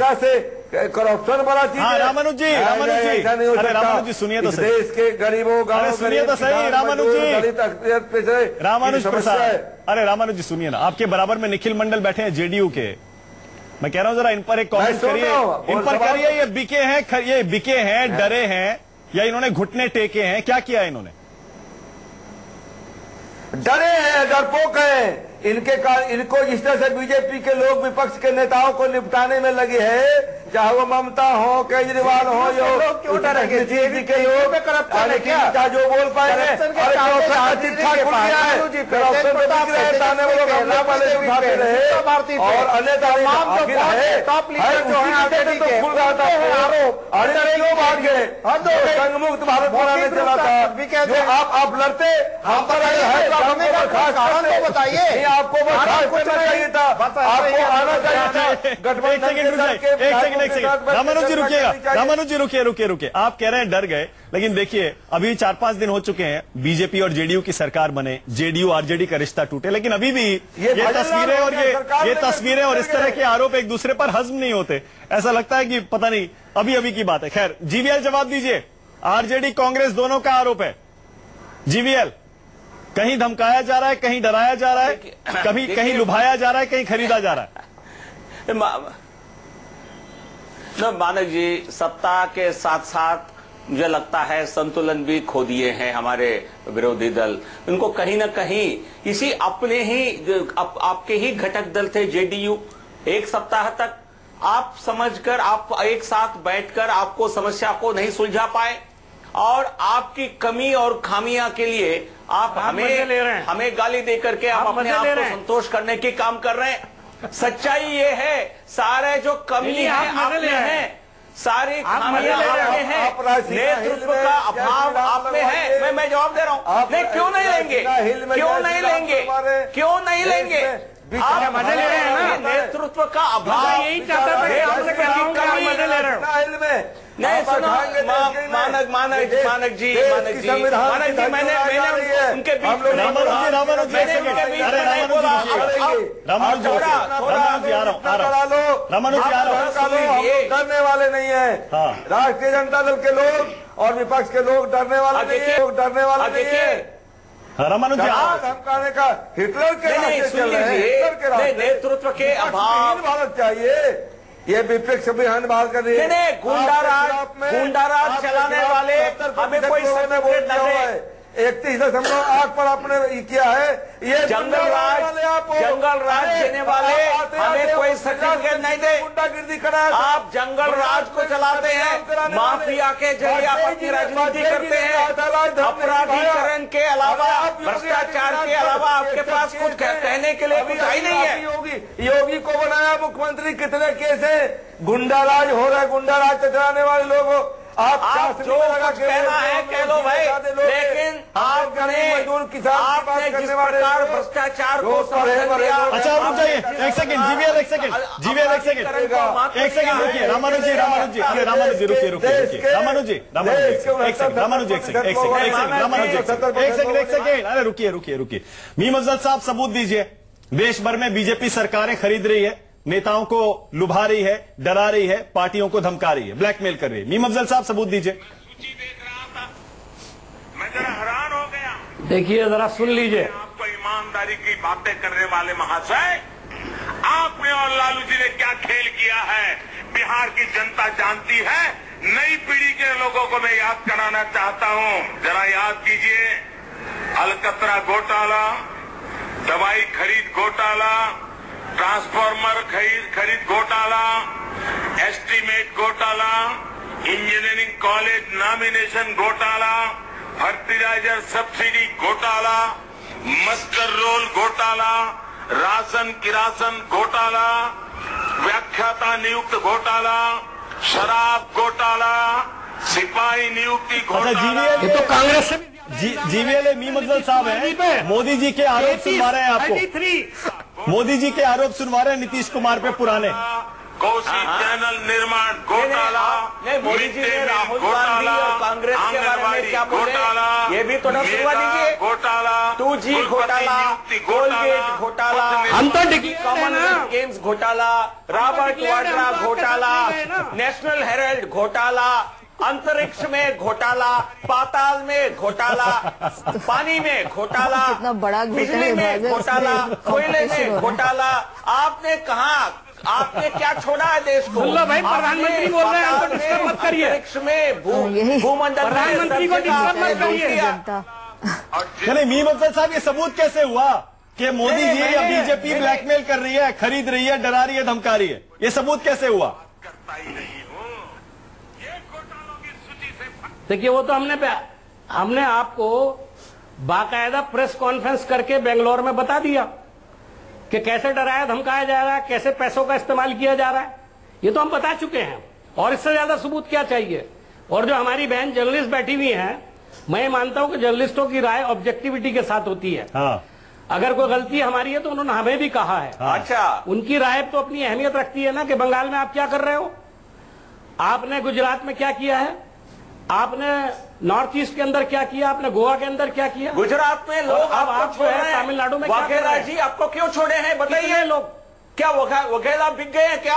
करप्शन वाला चीज। हाँ रामानुज जी, रामानुज जी, अरे रामानुज जी सुनिए तो सही, देश के गरीबों गाँव सुनिए तो सही रामानुज जी, रामानुज प्रसाद, अरे रामानुज जी सुनिए ना, आपके बराबर में निखिल मंडल बैठे हैं जेडीयू के। मैं कह रहा हूँ जरा इन पर एक कमेंट करिए, इन पर करिए। ये बिके हैं, डरे हैं या इन्होंने घुटने टेके हैं, क्या किया इन्होंने? डरे हैं, डरपोक हैं। इनको जिस तरह से बीजेपी के लोग विपक्ष के नेताओं को निपटाने में लगे हैं, चाहे वो ममता हो, केजरीवाल हो, जो क्यों डरेंगे जी के लोग क्या जो बोल पाएंगे। और अन्य लोग भाग गए, संघ मुक्त भारत बनाने चला था। जो आप लड़ते, हम पर बताइए, आपको चाहिए था, आपको आना चाहिए था गठबंधन। रामानुज जी रुकिएगा, रामानुज जी रुकिए। आप कह रहे हैं डर गए, लेकिन देखिए अभी 4-5 दिन हो चुके हैं बीजेपी और जेडीयू की सरकार बने, जेडीयू आरजेडी का रिश्ता टूटे, लेकिन अभी भी ये तस्वीरें और ये तस्वीरें और इस तरह के आरोप एक दूसरे पर हजम नहीं होते। ऐसा लगता है कि पता नहीं अभी की बात है। खैर जीवीएल जवाब दीजिए, आरजेडी कांग्रेस दोनों का आरोप है। जीवीएल, कहीं धमकाया जा रहा है, कहीं डराया जा रहा है, कभी कहीं लुभाया जा रहा है, कहीं खरीदा जा रहा है। मानक जी, सत्ता के साथ साथ मुझे लगता है संतुलन भी खो दिए हैं हमारे विरोधी दल। उनको कहीं ना कहीं इसी अपने ही आपके ही घटक दल थे जेडीयू, एक सप्ताह तक आप समझकर, आप एक साथ बैठकर आपको समस्या को नहीं सुलझा पाए और आपकी कमी और खामियां के लिए आप हमें गाली देकर के आप अपने आप को संतोष करने की काम कर रहे हैं। सच्चाई ये है, सारे जो कमी है आप में है, सारी खामियां आप में है, नेतृत्व का अभाव आप में है। मैं जवाब दे रहा हूं, नहीं क्यों नहीं लेंगे, क्यों नहीं लेंगे, क्यों नहीं लेंगे? आप मजे ले रहे हैं ना, नेतृत्व का अभाव यही चाहता था कि आपने कहा मजे ले रहे हो। नहीं सुनो, मानक जी, मैंने उनके बीच में डरने वाले नहीं है। राष्ट्रीय जनता दल के लोग और विपक्ष के लोग डरने वाले नहीं है, डरने वाले नहीं है। रामानुज जी धमकाने का हिटलर के नेतृत्व के अभाव भारत चाहिए। ये विपक्ष अभियान बात कर रही है, गुंडाराज चलाने वाले हमें कोई सर्टिफिकेट न दे। 31.8 पर आपने किया है, ये जंगल राज देने वाले हमें कोई सर्टिफिकेट नहीं दे। गुंडागिर्दी करा, आप जंगल राज को चलाते हैं, माफिया के जरिए आप अपनी राजनीति करते हैं। अपराधीकरण के अलावा, भ्रष्टाचार के अलावा आपके पास कुछ कहने के लिए कुछ ही नहीं है। योगी को बनाया मुख्यमंत्री, कितने केस है, गुंडाराज हो रहा है, गुंडाराज चलाने वाले लोग। आप जो कुछ कहना है कह लो भाई, लेकिन आपने जिस प्रकार भ्रष्टाचार को समर्थन दिया। अच्छा रुक जाइए एक सेकंड, जीवीएल एक सेकंड रुकिए। रामानुज जी रुकिए। रामानुज जी एक सेकंड, अरे रुकिए। मीम अफजल साहब सबूत दीजिए। देश भर में बीजेपी सरकारें खरीद रही है, नेताओं को लुभा रही है, डरा रही है, पार्टियों को धमका रही है, ब्लैकमेल कर रही है। मीम अफजल साहब सबूत दीजिए। सूची देख रहा था, मैं जरा हैरान हो गया। देखिए जरा सुन लीजिए। आपको ईमानदारी की बातें करने वाले महाशय, आपने और लालू जी ने क्या खेल किया है बिहार की जनता जानती है। नई पीढ़ी के लोगों को मैं याद कराना चाहता हूं, जरा याद कीजिए, अलकतरा घोटाला, दवाई खरीद घोटाला, ट्रांसफार्मर खरीद घोटाला, एस्टीमेट घोटाला, इंजीनियरिंग कॉलेज नॉमिनेशन घोटाला, फर्टिलाइजर सब्सिडी घोटाला, मस्टर रोल घोटाला, राशन किरासन घोटाला, व्याख्याता नियुक्त घोटाला, शराब घोटाला, सिपाही नियुक्ति घोटाला। ये तो कांग्रेस से जीवीएल मीम अफजल साहब हैं, मोदी जी के आरोप सुनवा रहे हैं आपको। मोदी जी के आरोप सुनवा रहे हैं नीतीश कुमार पे पुराने। कोसी चैनल निर्माण घोटाला, मोदी जी ने राहुल गांधी और कांग्रेस के बारे में क्या बोले, ये भी थोड़ा सुनवा दीजिए। घोटाला, 2G घोटाला, कोलगेट घोटाला, हम तो कॉमनवेल्थ गेम्स घोटाला, रॉबर्ट वाड्रा घोटाला, नेशनल हेराल्ड घोटाला, अंतरिक्ष में घोटाला, पाताल में घोटाला, पानी में घोटाला, कितना बड़ा बिजली में घोटाला, कोयले में घोटाला। आपने कहा, आपने क्या छोड़ा है देश को? भाई प्रधानमंत्री बोल रहे हैं, हमको डिस्टर्ब मत करिए। अंतरिक्ष में भूमंडल में प्रधानमंत्री को डिस्टर्ब मत करिए। नहीं, मीम अफजल साहब ये सबूत कैसे हुआ कि मोदी जी या बीजेपी ब्लैकमेल कर रही है, खरीद रही है, डरा रही है, धमका रही है? ये सबूत कैसे हुआ? देखिए, वो तो हमने आपको बाकायदा प्रेस कॉन्फ्रेंस करके बेंगलोर में बता दिया कि कैसे डराया धमकाया जा रहा है, कैसे पैसों का इस्तेमाल किया जा रहा है। ये तो हम बता चुके हैं, और इससे ज्यादा सबूत क्या चाहिए? और जो हमारी बहन जर्नलिस्ट बैठी हुई हैं, मैं मानता हूं कि जर्नलिस्टों की राय ऑब्जेक्टिविटी के साथ होती है। हाँ। अगर कोई गलती हमारी है तो उन्होंने हमें भी कहा है। अच्छा, उनकी राय तो अपनी अहमियत रखती है ना, कि बंगाल में आप क्या कर रहे हो, आपने गुजरात में क्या किया है, आपने नॉर्थ ईस्ट के अंदर क्या किया, आपने गोवा के अंदर क्या किया, गुजरात में लोग आपको छोड़ रहे हैं, तमिलनाडु में क्या कर वघेला रहे हैं? जी आपको क्यों छोड़े हैं बताइए। लोग क्या वघेला बिक गए हैं क्या?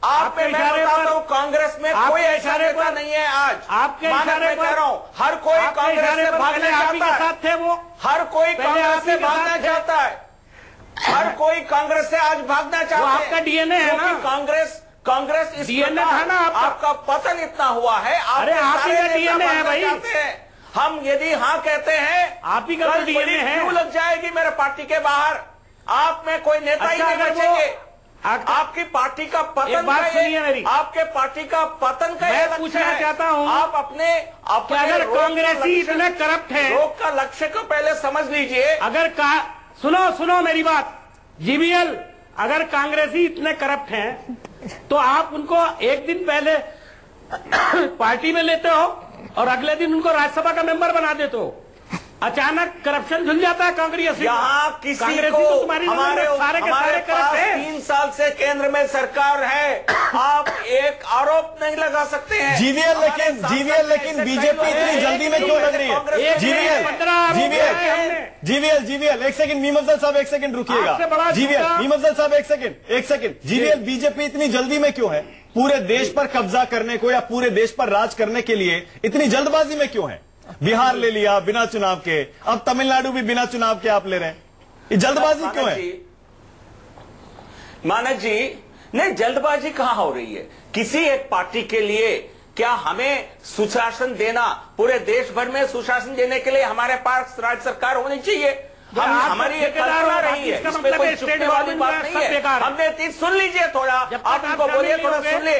आप पे मैं बताता हूं, कांग्रेस में कोई ऐसा नेता नहीं है आज। आपके इशारे पर कह रहा हूं, हर कोई कांग्रेस से भागना चाहता है। साथ थे वो, हर कोई कांग्रेस से भागना चाहता है। हर कोई कांग्रेस से आज भागना चाहता है। आपका डीएनए है ना। कांग्रेस इस डीएनए था ना आपका पतन इतना हुआ है। अरे आप ही का डीएनए है भाई। हम यदि हाँ कहते हैं, आप ही का डीएनए है। क्यों लग जाएगी मेरे पार्टी के बाहर? आप में कोई नेता ही नहीं बचेंगे। आपकी पार्टी का पतन, बात सुनिए मेरी, आपके पार्टी का पतन का मैं पूछना चाहता हूं, आप अपने अगर कांग्रेसी इतने करप्ट है, लोग का लक्ष्य को पहले समझ लीजिए। अगर सुनो मेरी बात, जीवीएल, अगर कांग्रेसी इतने करप्ट हैं तो आप उनको एक दिन पहले पार्टी में लेते हो और अगले दिन उनको राज्यसभा का मेंबर बना देते हो। अचानक करप्शन झुल जाता है कांग्रेस। यहाँ किसी को तो तुम्हारी हमारे पास 3 साल से केंद्र में सरकार है, आप एक आरोप नहीं लगा सकते हैं। जीवीएल लेकिन बीजेपी इतनी जल्दी में क्यों लग रही है? जीवीएल एक सेकंड, मीम अफजल साहब एक सेकंड रुकिएगा। जीवीएल, मीम अफजल साहब एक सेकंड, जीवीएल, बीजेपी इतनी जल्दी में क्यों है? पूरे देश पर कब्जा करने को या पूरे देश पर राज करने के लिए इतनी जल्दबाजी में क्यों है? बिहार ले लिया बिना चुनाव के, अब तमिलनाडु भी बिना चुनाव के आप ले रहे हैं, ये जल्दबाजी क्यों है? मानक जी, नहीं जल्दबाजी कहां हो रही है? किसी एक पार्टी के लिए क्या हमें सुशासन देना, पूरे देश भर में सुशासन देने के लिए हमारे पास राज्य सरकार होनी चाहिए। हमारी एक कल्पना रही है, इसमें कोई चुपने वाली बात नहीं है। हमने चीज सुन लीजिए थोड़ा, आप इनको बोलिए थोड़ा सुन ले।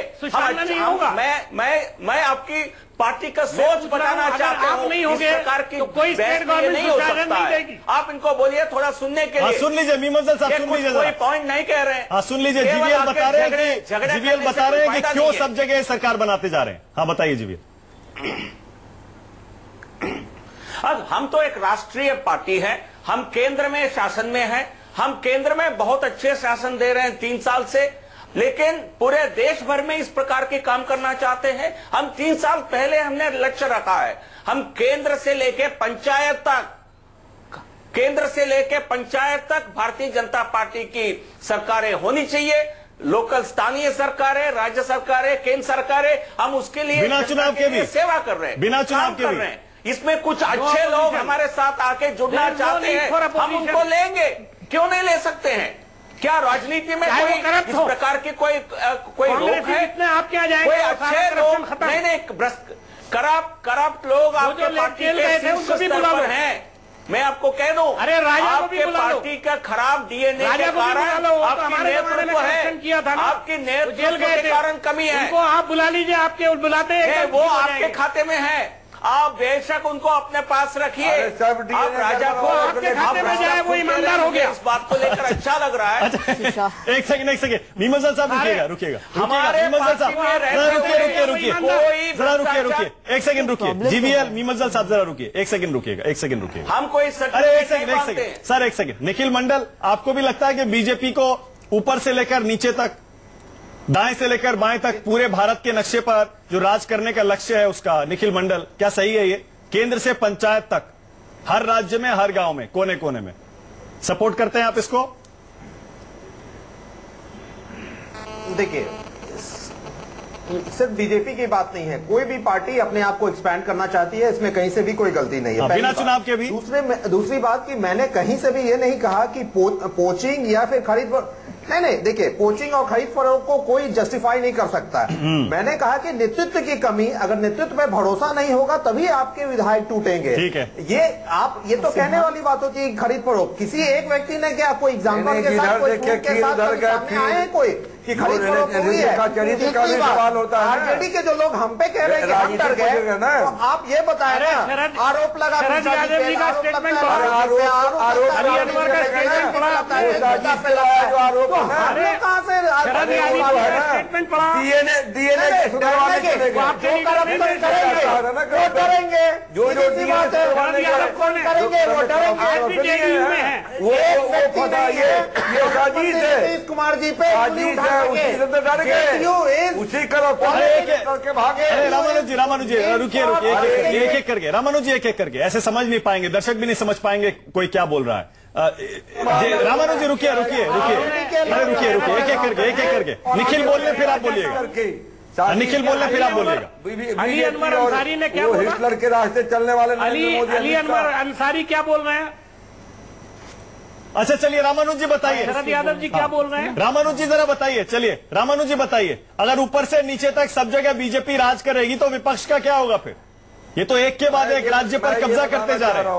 मैं आपकी पार्टी का सोच बताना चाहता हूं, इस प्रकार की कोई नहीं हो सकता है। आप इनको बोलिए थोड़ा सुनने के लिए। सुन लीजिए मीम अफजल साहब, सुन लीजिए, कोई पॉइंट नहीं कह रहे हैं। हाँ सुन लीजिए, जीवीएल बता रहे हैं कि क्यों सब जगह सरकार बनाते जा रहे हैं। हाँ बताइए जीवीएल। अब हम तो एक राष्ट्रीय पार्टी है, हम केंद्र में शासन में हैं, हम केंद्र में बहुत अच्छे शासन दे रहे हैं 3 साल से, लेकिन पूरे देश भर में इस प्रकार के काम करना चाहते हैं। हम 3 साल पहले हमने लक्ष्य रखा है, हम केंद्र से लेके पंचायत तक भारतीय जनता पार्टी की सरकारें होनी चाहिए। लोकल स्थानीय सरकारें, राज्य सरकारें, केंद्र सरकारें, हम उसके लिए बिना चुनाव के भी सेवा कर रहे हैं, बिना चुनाव के भी। इसमें कुछ अच्छे लोग हमारे साथ आके जुड़ना चाहते हैं, हम उनको लेंगे, क्यों नहीं ले सकते हैं? क्या राजनीति में कोई इस प्रकार की कोई रोक है? आप क्या जाएंगे? कोई अच्छे लोग नहीं, करप्ट लोग आपके पार्टी के शीर्ष स्तर पर हैं, मैं आपको कह दूं, अरे राजा को भी आपके बुला लो। पार्टी का खराब डीएनए के कारण आपकी नेतृत्व है, आपकी नेतृत्व के कारण कमी है। उनको आप बुला लीजिए, आपके बुलाते हैं वो आपके खाते में है, आप बेशक उनको अपने पास रखिए। आप राजा को आपके खाते में जाए, वो ईमानदार हो गया। इस बात को लेकर अच्छा लग रहा है। एक सेकंड मीमंजल साहब रुकिएगा हमारे मीमंजल साहब रुकिए एक सेकंड रुकिए। जीवीएल मीमंजल साहब जरा रुकिए, एक सेकंड रुकिएगा। हम कोई अरे एक सेकंड सर, एक सेकंड। निखिल मंडल, आपको भी लगता है कि बीजेपी को ऊपर से लेकर नीचे तक, दाएं से लेकर बाएं तक पूरे भारत के नक्शे पर जो राज करने का लक्ष्य है उसका, निखिल मंडल, क्या सही है ये? केंद्र से पंचायत तक, हर राज्य में, हर गांव में, कोने कोने में सपोर्ट करते हैं आप इसको? देखिए, सिर्फ बीजेपी की बात नहीं है, कोई भी पार्टी अपने आप को एक्सपैंड करना चाहती है, इसमें कहीं से भी कोई गलती नहीं है। बिना चुनाव के भी। दूसरी बात कि मैंने कहीं से भी ये नहीं कहा कि पोचिंग या फिर खरीद, नहीं, देखिए, पोचिंग और खरीद फरोख्त को कोई जस्टिफाई नहीं कर सकता है। मैंने कहा कि नेतृत्व की कमी, अगर नेतृत्व पे भरोसा नहीं होगा तभी आपके विधायक टूटेंगे। ठीक है, ये तो कहने वाली बात होती है खरीद फरोख्त। किसी एक व्यक्ति ने क्या कोई एग्जाम्पल के साथ आए कोई कि खरीद फरोख्त हुई है? सवाल होता है। आरजेडी के जो लोग हम पे कह रहे हैं कि हम डर गए, तो आप ये बताए ना, आरोप लगा डरेंगे जो नीतीश कुमार जी पे उसी करो करके भागे। रामानुज जी रुकिए एक एक करके ऐसे समझ नहीं पाएंगे, दर्शक भी नहीं समझ पाएंगे कोई क्या बोल रहा है। रामानुज जी रुकिए एक एक करके निखिल बोलने फिर आप बोलिएगा। निखिल बोलने फिर आप बोलिएगा। अली अनवर अंसारी ने क्या बोला? हिटलर के रास्ते चलने वाले अली अनवर अंसारी क्या बोल रहे हैं? अच्छा चलिए रामानुज जी बताइए, शरद यादव जी क्या बोल रहे हैं? रामानुज जी जरा बताइए। चलिए रामानुज जी बताइए, अगर ऊपर से नीचे तक सब जगह बीजेपी राज करेगी तो विपक्ष का क्या होगा फिर? ये तो एक के बाद एक राज्य पर कब्जा करते जा रहे हैं।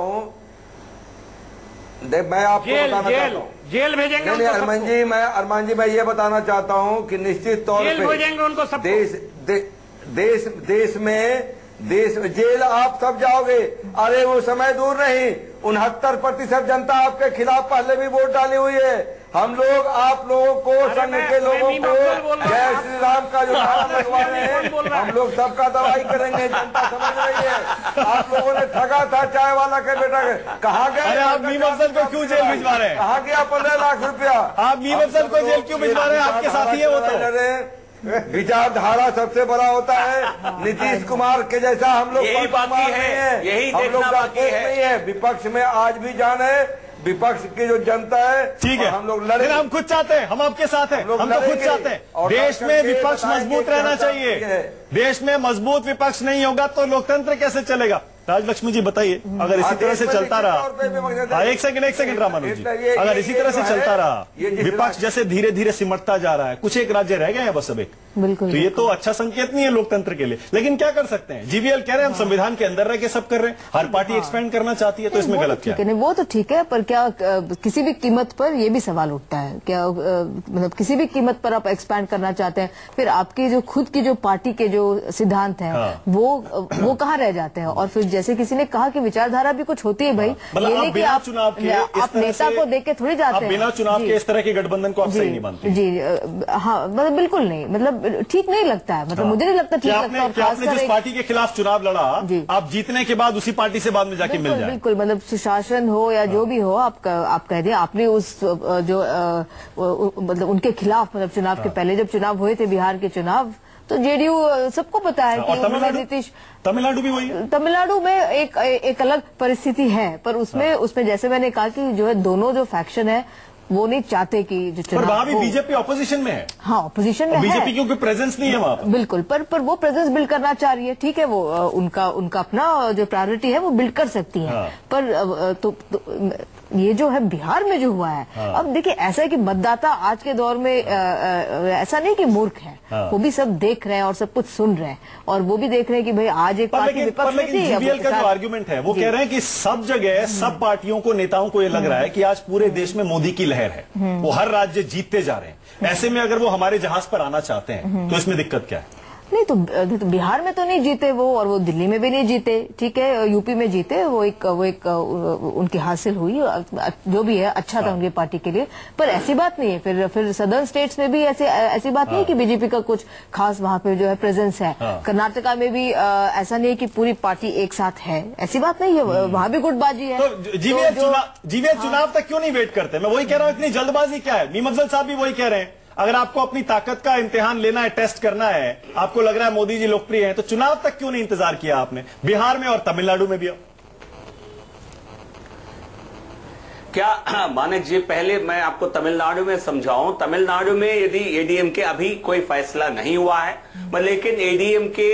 देख, मैं आपको बताना चाहता हूँ, जेल भेजेंगे अरमान जी मैं ये बताना चाहता हूँ कि निश्चित तौर पे भेजेंगे उनको सब। देश जेल आप सब जाओगे। अरे वो समय दूर नहीं, 69% जनता आपके खिलाफ पहले भी वोट डाली हुई है। हम लोग आप लोगों को, संघ के लोगों को जय श्री राम का जो नारा लगवा रहे हैं, हम लोग सबका दवाई करेंगे। जनता समझ रही है। आप लोगों ने ठगा था चाय वाला के बेटा के, कहाँ गए? आप मीम अफजल को क्यों जेल भिजवा रहे हैं? कहाँ गया 15 लाख रुपया? आप मीम अफजल को जेल क्यों भिजवा रहे हैं? आपके साथी है वो तो। विचारधारा सबसे बड़ा होता है। नीतीश कुमार के जैसा हम लोग यही बाकी है, यही देखना बाकी है। विपक्ष में आज भी जान है, विपक्ष की जो जनता है, ठीक है, हम लोग लड़े। हम खुद चाहते हैं, हम आपके साथ हैं, हम तो खुद चाहते हैं। देश में विपक्ष मजबूत रहना चाहिए। देश में मजबूत विपक्ष नहीं होगा तो लोकतंत्र कैसे चलेगा? राजलक्ष्मी जी बताइए, अगर इसी तरह से चलता रहा, एक सेकंड रामानुज जी, अगर इसी तरह से चलता रहा, विपक्ष जैसे धीरे धीरे सिमटता जा रहा है, कुछ एक राज्य रह गए हैं बस अब एक, बिल्कुल, तो ये तो अच्छा संकेत नहीं है लोकतंत्र के लिए। लेकिन क्या कर सकते हैं? जीवीएल कह रहे हैं हम संविधान के अंदर रह के सब कर रहे हैं, हर पार्टी एक्सपेंड करना चाहती है, तो इसमें गलत क्या है? वो तो ठीक है, पर क्या किसी भी कीमत पर ये भी सवाल उठता है, क्या मतलब किसी भी कीमत पर आप एक्सपैंड करना चाहते हैं, फिर आपकी जो खुद की जो पार्टी के जो सिद्धांत हैं वो कहाँ रह जाते हैं? और फिर जैसे किसी ने कहा कि विचारधारा भी कुछ होती है भाई, ये नहीं कि आप नेता को देख के थोड़ी जाते हैं। बिना चुनाव के इस तरह के गठबंधन को आप सही नहीं मानते? जी हाँ, मतलब बिल्कुल नहीं, मतलब ठीक नहीं लगता है, मतलब मुझे नहीं लगता ठीक लगता है। आपने जिस पार्टी के खिलाफ चुनाव लड़ा, आप जीतने के बाद उसी पार्टी से बाद में जाके मिल जाए। बिल्कुल, मतलब सुशासन हो या जो भी हो, आप कह दिए आपने उस जो मतलब उनके खिलाफ, मतलब चुनाव के पहले जब चुनाव हुए थे, बिहार के चुनाव, तो जेडीयू सबको पता है कि नीतीश, तमिलनाडु भी वही है। तमिलनाडु में एक अलग परिस्थिति है, पर उसमें जैसे मैंने कहा कि जो है दोनों जो फैक्शन है वो नहीं चाहते कि जो पर चुनाव वहां भी हो। बीजेपी ऑपोजिशन में है। हाँ, ऑपोजिशन में है। बीजेपी क्योंकि प्रेजेंस नहीं है वहां पर। बिल्कुल, पर वो प्रेजेंस बिल्ड करना चाह रही है, ठीक है, वो उनका अपना जो प्रायोरिटी है वो बिल्ड कर सकती है। हाँ। पर तो ये जो है बिहार में जो हुआ है, हाँ। अब देखिए ऐसा है कि मतदाता आज के दौर में ऐसा नहीं कि मूर्ख है, हाँ। वो भी सब देख रहे हैं और सब कुछ सुन रहे हैं, और वो भी देख रहे हैं कि भाई आज एक पार्टी विपक्ष में थी। जीवीएल का जो आर्गुमेंट है वो कह रहे हैं कि सब जगह सब पार्टियों को, नेताओं को ये लग रहा है कि आज पूरे देश में मोदी की लहर है, वो हर राज्य जीतते जा रहे हैं। ऐसे में अगर वो हमारे जहाज पर आना चाहते हैं तो इसमें दिक्कत क्या है? नहीं तो बिहार में तो नहीं जीते वो, और वो दिल्ली में भी नहीं जीते, ठीक है, यूपी में जीते, वो एक उनकी हासिल हुई, जो भी है अच्छा था उनकी पार्टी के लिए। पर ऐसी बात नहीं है, फिर सदर्न स्टेट्स में भी ऐसी बात नहीं है कि बीजेपी का कुछ खास वहां पे जो है प्रेजेंस है। कर्नाटका में भी ऐसा नहीं है कि पूरी पार्टी एक साथ है, ऐसी बात नहीं है, वहां भी गुटबाजी है। तो जीवीएल चुनाव तक क्यों नहीं वेट करते? मैं वही कह रहा हूं, इतनी जल्दबाजी क्या है? मीम अफजल साहब भी वही कह रहे हैं, अगर आपको अपनी ताकत का इम्तिहान लेना है, टेस्ट करना है, आपको लग रहा है मोदी जी लोकप्रिय हैं, तो चुनाव तक क्यों नहीं इंतजार किया आपने? बिहार में और तमिलनाडु में भी क्या मानिक जी, पहले मैं आपको तमिलनाडु में समझाऊं। तमिलनाडु में यदि एडीएमके अभी कोई फैसला नहीं हुआ है, लेकिन एडीएमके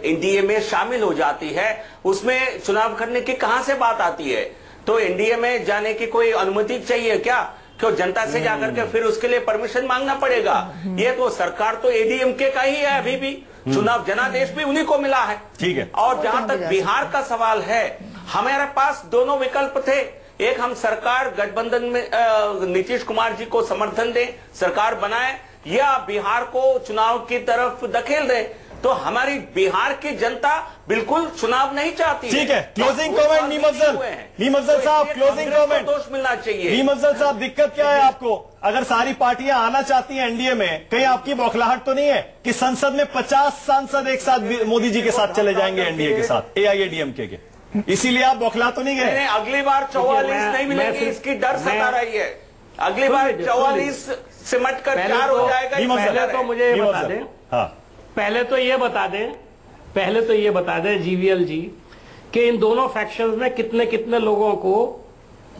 एनडीए में शामिल हो जाती है, उसमें चुनाव करने की कहां से बात आती है? तो एनडीए में जाने की कोई अनुमति चाहिए क्या? क्यों जनता से जाकर के फिर उसके लिए परमिशन मांगना पड़ेगा? ये तो सरकार तो एडीएमके का ही है, अभी भी चुनाव जनादेश भी उन्हीं को मिला है। ठीक है। और जहां तक बिहार का सवाल है, हमारे पास दोनों विकल्प थे। एक, हम सरकार गठबंधन में नीतीश कुमार जी को समर्थन दें, सरकार बनाए, या बिहार को चुनाव की तरफ धकेल दें। तो हमारी बिहार की जनता बिल्कुल चुनाव नहीं चाहती। ठीक है, क्लोजिंग कमेंट मीम अफजल साहब, क्लोजिंग कमेंट। दोष मिलना चाहिए। मीम अफजल साहब, दिक्कत क्या है आपको? अगर सारी पार्टियां आना चाहती हैं एनडीए में, कहीं आपकी बौखलाहट तो नहीं है कि संसद में 50 सांसद एक साथ मोदी जी के साथ चले जाएंगे एनडीए के साथ, एआईएडीएमके के? इसीलिए आप बौखला तो नहीं गए? अगली बार 44 नहीं मिलेगी, इसकी डर सता रही है। अगली बार 44 सिमट कर 4 हो जाएगा। पहले तो मुझे ये बता दें, हाँ, पहले तो ये बता दें जीवीएल जी कि इन दोनों फैक्शंस में कितने कितने लोगों को,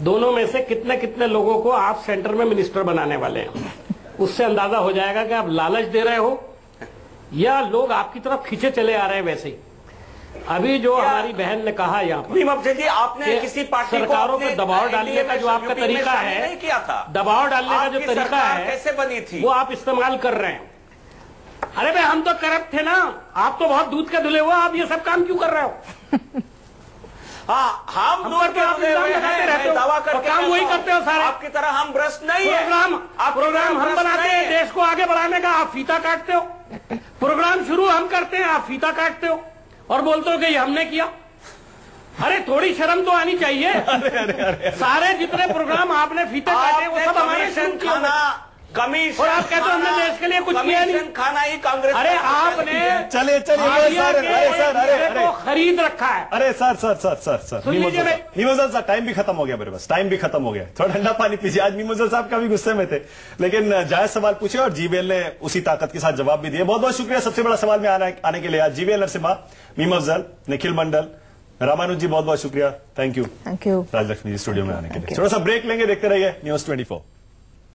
दोनों में से कितने कितने लोगों को आप सेंटर में मिनिस्टर बनाने वाले हैं। उससे अंदाजा हो जाएगा कि आप लालच दे रहे हो या लोग आपकी तरफ खींचे चले आ रहे हैं। वैसे ही अभी जो हमारी बहन ने कहा यहाँ पर जी, आपने किसी पार्टी सरकारों पर दबाव डालने का जो आपका तरीका है, दबाव डालने का जो तरीका है, कैसे बनी थी, वो आप इस्तेमाल कर रहे हैं। अरे भाई, हम तो करप्ट थे ना, आप तो बहुत दूध के धुले हुए, आप ये सब काम क्यों कर रहे हो? हाँ, हम दूध के धुले हुए हैं, दावा करके काम वही करते हो सारे। आपकी तरह हम भ्रष्ट नहीं है। प्रोग्राम हम बनाते हैं देश को आगे बढ़ाने का, आप फीता काटते हो। प्रोग्राम शुरू हम करते हैं, आप फीता काटते हो और बोलते हो कि ये हमने किया। अरे थोड़ी शर्म तो आनी चाहिए। अरे सारे जितने प्रोग्राम आपने फीते काटे वो सब हमारे खाना कमीशन, और आप कहते हो हमने देश के लिए कुछ किया नहीं। खाना ही कांग्रेस। अरे आपने चलिए को खरीद रखा है। अरे सर मीम अफजल साहब, टाइम भी खत्म हो गया मेरे पास, टाइम भी खत्म हो गया। थोड़ा ठंडा पानी पीजिए। आज मीम अफजल साहब काफी गुस्से में थे, लेकिन जायज सवाल पूछे और जीवीएल ने उसी ताकत के साथ जवाब भी दिए। बहुत बहुत शुक्रिया सबसे बड़ा सवाल में आने के लिए। आज जीवीएल नरसिम्हा, मीम अफजल, निखिल मंडल, रामानुज जी, बहुत बहुत शुक्रिया। Thank you Rajlakshmi ji studio में आने के लिए। थोड़ा सा ब्रेक लेंगे, देखते रहिए News 24।